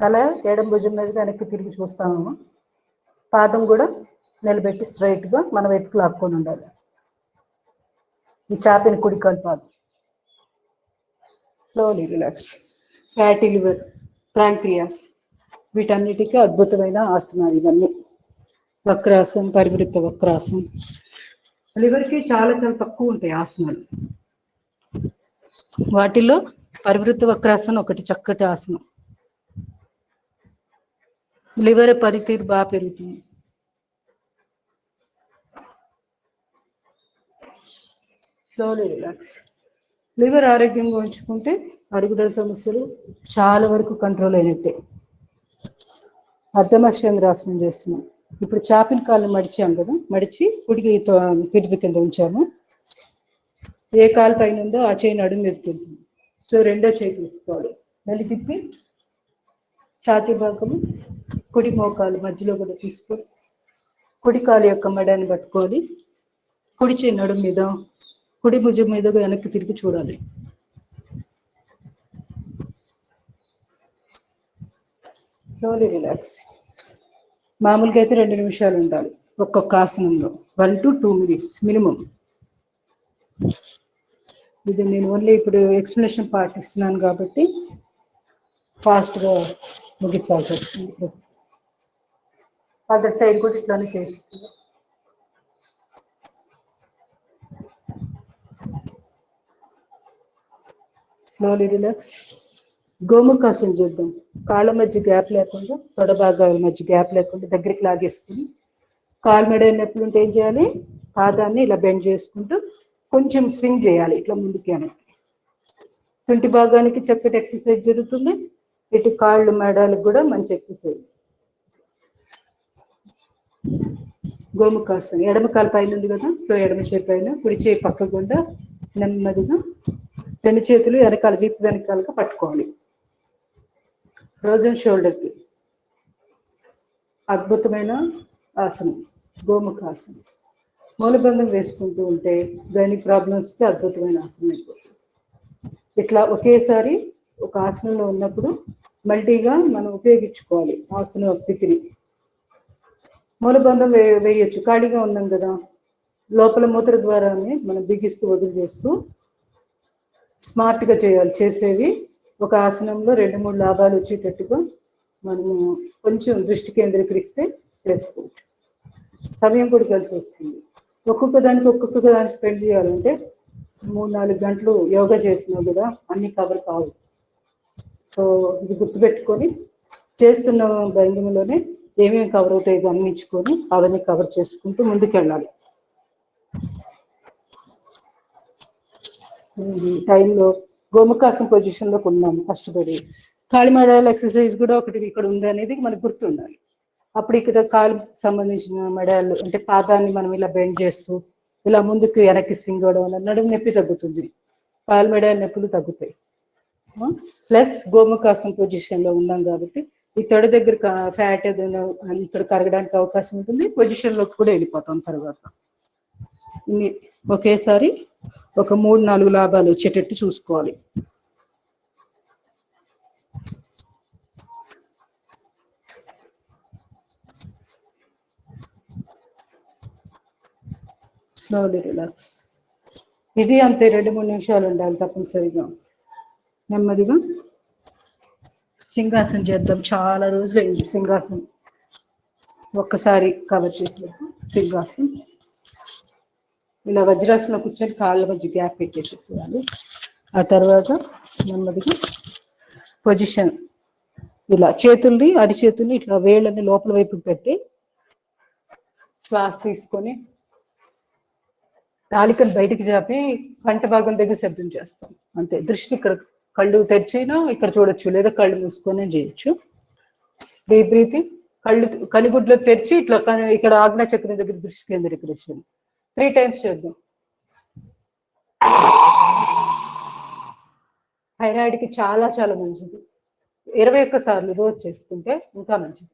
అలా ఎడమ భుజం మీద వెనక్కి తిరిగి చూస్తాము. పాదం కూడా నిలబెట్టి స్ట్రైట్ గా మన వైపుకి లాక్కొని ఉండాలి. ఈ చాపిన కుడికాలు పాదం. Slowly relax. Fatty liver, pancreas, వీటన్నిటికీ అద్భుతమైన ఆసనాలు ఇవన్నీ. వక్రాసనం, పరివృత్త వక్రాసనం. లివర్కి చాలా చాలా తక్కువ ఉంటాయి ఆసనాలు. వాటిలో పరివృత్త వక్రాసనం ఒకటి చక్కటి ఆసనం. లివర్ పనితీరు బాగా పెరుగుతుంది. Slowly relax. లివర్ ఆరోగ్యంగా ఉంచుకుంటే అరుగుదల సమస్యలు చాలా వరకు కంట్రోల్ అయినట్టే. అర్ధమశ్చంద్రాసనం చేస్తున్నాం. ఇప్పుడు చాపిన కాళ్ళు మడిచాం కదా, మడిచి కుడికి పిరుజు కింద ఉంచాము. ఏ కాలు పైన ఉందో ఆ చేయి నడుము ఎదుగుతుంది. సో రెండో చేయి తీసుకోవాలి, మళ్ళీ తిప్పి ఛాతీ భాగము కుడి మోకాలు మధ్యలో కూడా తీసుకొని కుడి కాలు యొక్క మెడని పట్టుకోవాలి. కుడి చేయి నడుము మీద, కుడి భుజం మీద వెనక్కి తిరిగి చూడాలి. Slowly relax. మామూలుగా అయితే 2 నిమిషాలు ఉండాలి ఒక్కొక్క ఆసనంలో, 1 to 2 minutes మినిమం. ఇది నేను ఓన్లీ ఇప్పుడు ఎక్స్ప్లెనేషన్ పాటిస్తున్నాను కాబట్టి ఫాస్ట్గా ముగించాల్సి వస్తుంది. అదర్ సైడ్ కూడా ఇట్లానే చేస్తుంది. Slowly relax. గోముఖాసనం చేద్దాం. కాళ్ళ మధ్య గ్యాప్ లేకుండా, తొడ భాగాల మధ్య గ్యాప్ లేకుండా దగ్గరికి లాగేసుకుని, కాలు మెడ నొప్పులు ఉంటే ఏం చేయాలి, పాదాన్ని ఇలా బెండ్ చేసుకుంటూ కొంచెం స్వింగ్ చేయాలి ఇట్లా ముందుకి వెనక్కి. తుంటి భాగానికి చక్కటి ఎక్సర్సైజ్ జరుగుతుంది, ఇటు కాళ్ళు మెడలకు కూడా మంచి ఎక్సర్సైజ్. గోముఖాసనం. ఎడమ కాలు పైన ఉంది కదా, సో ఎడమ చేయి పైన, కుడి చేయి పక్క గుండా నెమ్మదిగా 2 చేతులు వెనకాల వీపు వెనకాలగా పట్టుకోవాలి. ఫ్రోజన్ షోల్డర్కి అద్భుతమైన ఆసనం గోముఖాసనం. మూలబంధం వేసుకుంటూ ఉంటే గైనిక్ ప్రాబ్లమ్స్కి అద్భుతమైన ఆసనం అయిపోతుంది. ఇట్లా ఒకేసారి ఒక ఆసనంలో ఉన్నప్పుడు మల్టీగా మనం ఉపయోగించుకోవాలి ఆసన స్థితిని. మూలబంధం వేయొచ్చు, ఖాళీగా ఉన్నాం కదా, లోపల మూత్ర ద్వారాన్ని మనం బిగిస్తూ వదులు చేస్తూ స్మార్ట్గా చేయాలి. చేసేవి ఒక ఆసనంలో 2-3 లాభాలు వచ్చేటట్టుగా మనము కొంచెం దృష్టి కేంద్రీకరిస్తే చేసుకోవచ్చు. సమయం కూడా కలిసి వస్తుంది. ఒక్కొక్క దానికి స్పెండ్ చేయాలంటే 3-4 గంటలు యోగా చేసినావు కదా, అన్ని కవర్ కావు. సో ఇది గుర్తుపెట్టుకొని చేస్తున్న భంగిమలోనే ఏమేమి కవర్ అవుతాయో గమనించుకొని అవన్నీ కవర్ చేసుకుంటూ ముందుకెళ్ళాలి. ఈ టైంలో గోముఖాసన పొజిషన్లో ఉన్నాము కష్టపడి. కాళీ ఎక్సర్సైజ్ కూడా ఒకటి ఇక్కడ ఉంది అనేది మనకు గుర్తుండాలి. అప్పుడు ఇక్కడ కాలు సంబంధించిన మెడలు అంటే పాదాన్ని మనం ఇలా బెండ్ చేస్తూ ఇలా ముందుకు వెనక్కి స్వింగ్ అవడం వల్ల నడుము నొప్పి తగ్గుతుంది, కాలు మెడల నొప్పులు తగ్గుతాయి. ప్లస్ గోముఖాసన పొజిషన్లో ఉన్నాం కాబట్టి ఈ తొడ దగ్గర ఫ్యాట్ ఏదైనా ఇక్కడ కరగడానికి అవకాశం ఉంటుంది, పొజిషన్లోకి కూడా వెళ్ళిపోతాం. తర్వాత ఒకేసారి ఒక 3-4 లాభాలు వచ్చేటట్టు చూసుకోవాలి. Slowly relax. ఇది అంతే, 2-3 నిమిషాలు ఉండాలి తప్పనిసరిగా. నెమ్మదిగా సింహాసనం చేద్దాం. చాలా రోజులు అయింది సింహాసనం, ఒక్కసారి కవర్ చేసినట్టు. సింహాసనం ఇలా వజ్రాసనంలో కూర్చొని కాళ్ళ మధ్య గ్యాప్ పెట్టేసేసేయాలి. ఆ తర్వాత నెమ్మదిగా పొజిషన్ ఇలా చేతుల్ని అరిచేతుల్ని ఇట్లా వేళ్ళని లోపల వైపు పెట్టి శ్వాస తీసుకొని నాలికను బయటికి చాపి కంట భాగం దగ్గర శబ్దం చేస్తాం అంతే. దృష్టి ఇక్కడ కళ్ళు తెరిచినా ఇక్కడ చూడొచ్చు, లేదా కళ్ళు మూసుకొని చేయొచ్చు. Deep breathing. కనుగుడ్లు తెరిచి ఇట్లా ఇక్కడ ఆజ్ఞా చక్రం దగ్గర దృష్టి కేంద్రీకరించండి. 3 times చేద్దాం. థైరాయిడ్కి చాలా చాలా మంచిది. 21 సార్లు రోజు చేసుకుంటే ఇంకా మంచిది.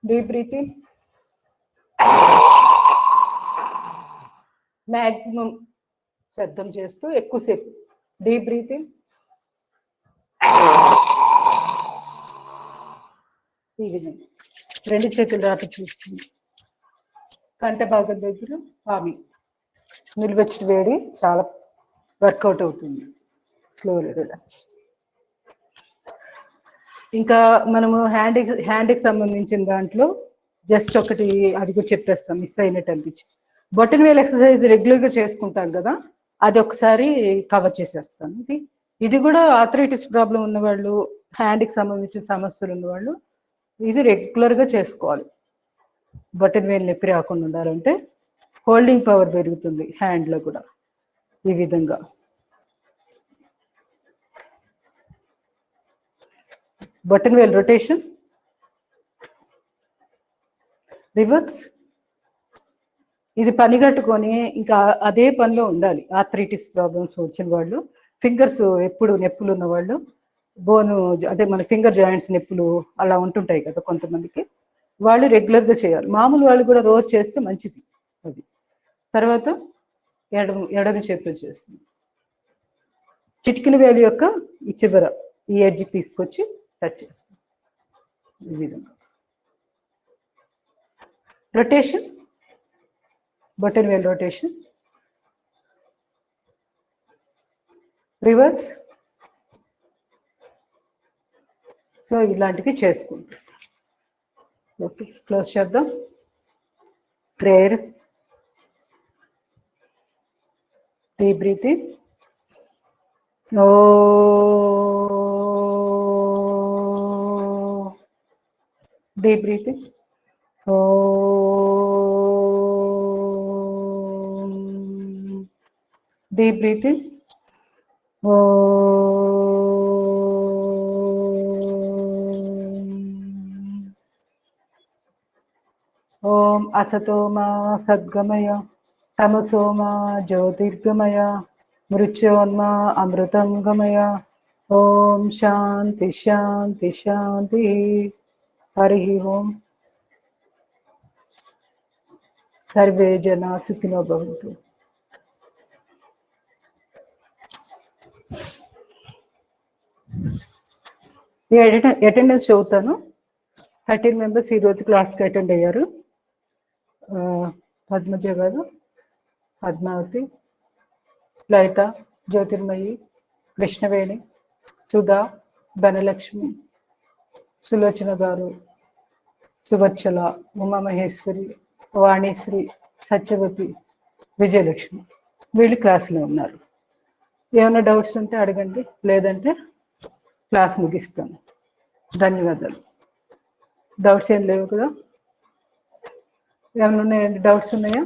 Deep breathing. మ్యాక్సిమం శబ్దం చేస్తూ ఎక్కువసేపు. Deep breathing. ఈ విధంగా 2 చేతులు రాట చూస్తుంది. కంట భాగం దగ్గర ఆమె నిల్వెచ్చటి వేడి చాలా వర్కౌట్ అవుతుంది. Slowly relax. ఇంకా మనము హ్యాండ్కి సంబంధించిన దాంట్లో జస్ట్ ఒకటి అది కూడా చెప్పేస్తాం, మిస్ అయినట్టు అనిపించి. బొటన్ వేల్ ఎక్సర్సైజ్ రెగ్యులర్గా చేసుకుంటాం కదా, అది ఒకసారి కవర్ చేసేస్తాను. ఇది కూడా ఆర్థరైటిస్ ప్రాబ్లం ఉన్నవాళ్ళు, హ్యాండ్కి సంబంధించిన సమస్యలు ఉన్నవాళ్ళు ఇది రెగ్యులర్గా చేసుకోవాలి. బటన్ వేలు నొప్పి రాకుండా ఉండాలంటే హోల్డింగ్ పవర్ పెరుగుతుంది హ్యాండ్లో కూడా. ఈ విధంగా బటన్ వేల్ రొటేషన్, రివర్స్. ఇది పని కట్టుకొని ఇంకా అదే పనిలో ఉండాలి. ఆర్థరైటిస్ ప్రాబ్లమ్స్ వచ్చిన వాళ్ళు, ఫింగర్స్ ఎప్పుడు నొప్పులు ఉన్న వాళ్ళు, బోను అదే మన ఫింగర్ జాయింట్స్ నొప్పులు అలా ఉంటుంటాయి కదా కొంతమందికి, వాళ్ళు రెగ్యులర్గా చేయాలి. మామూలు వాళ్ళు కూడా రోజు చేస్తే మంచిది అది. తర్వాత ఎడమ చేతిలో చేస్తుంది. చిటికిన వేలు యొక్క ఈ చివర ఈ ఎడ్జ్ తీసుకొచ్చి టచ్ చేస్తుంది. ఈ విధంగా రొటేషన్, బటన్ వేల్ రొటేషన్, రివర్స్. సో ఇలాంటివి చేసుకుంటాం. ఓకే, క్లోజ్ చేద్దాం. ప్రేయర్. Deep breathing. ఓ డీప్ బ్రీతింగ్. ఓ డీప్ బ్రీతింగ్. ఓ ఓం అసతో మా సద్గమయ, తమసో మా జ్యోతిర్గమయ, మృత్యోన్మా అమృతం గమయ. ఓం శాంతి శాంతి శాంతి. హరి ఓం. సర్వే జనా సుఖినో భవంతు. ఈ అటెండెన్స్ చదువుతాను. 13 మెంబర్స్ ఈరోజు క్లాస్కి అటెండ్ అయ్యారు. పద్మజ గారు, పద్మావతి, లలిత, జ్యోతిర్మయి, కృష్ణవేణి, సుధా, ధనలక్ష్మి, సులోచన గారు, సువత్సల, ఉమామహేశ్వరి, వాణిశ్రీ, సత్యవతి, విజయలక్ష్మి వీళ్ళు క్లాసులో ఉన్నారు. ఏమైనా డౌట్స్ ఉంటే అడగండి, లేదంటే క్లాస్ ముగిస్తాను. ధన్యవాదాలు. డౌట్స్ ఏం లేవు కదా? ఏమైనా ఉన్నాయండి? డౌట్స్ ఉన్నాయా?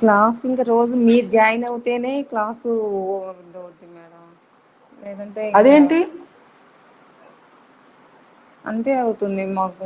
క్లాస్ ఇంకా రోజు మీరు జాయిన్ అవుతేనే క్లాసు అవుద్ది మేడం, లేదంటే ఇంకా అదేంటి? అంతే అవుతుంది మాకు.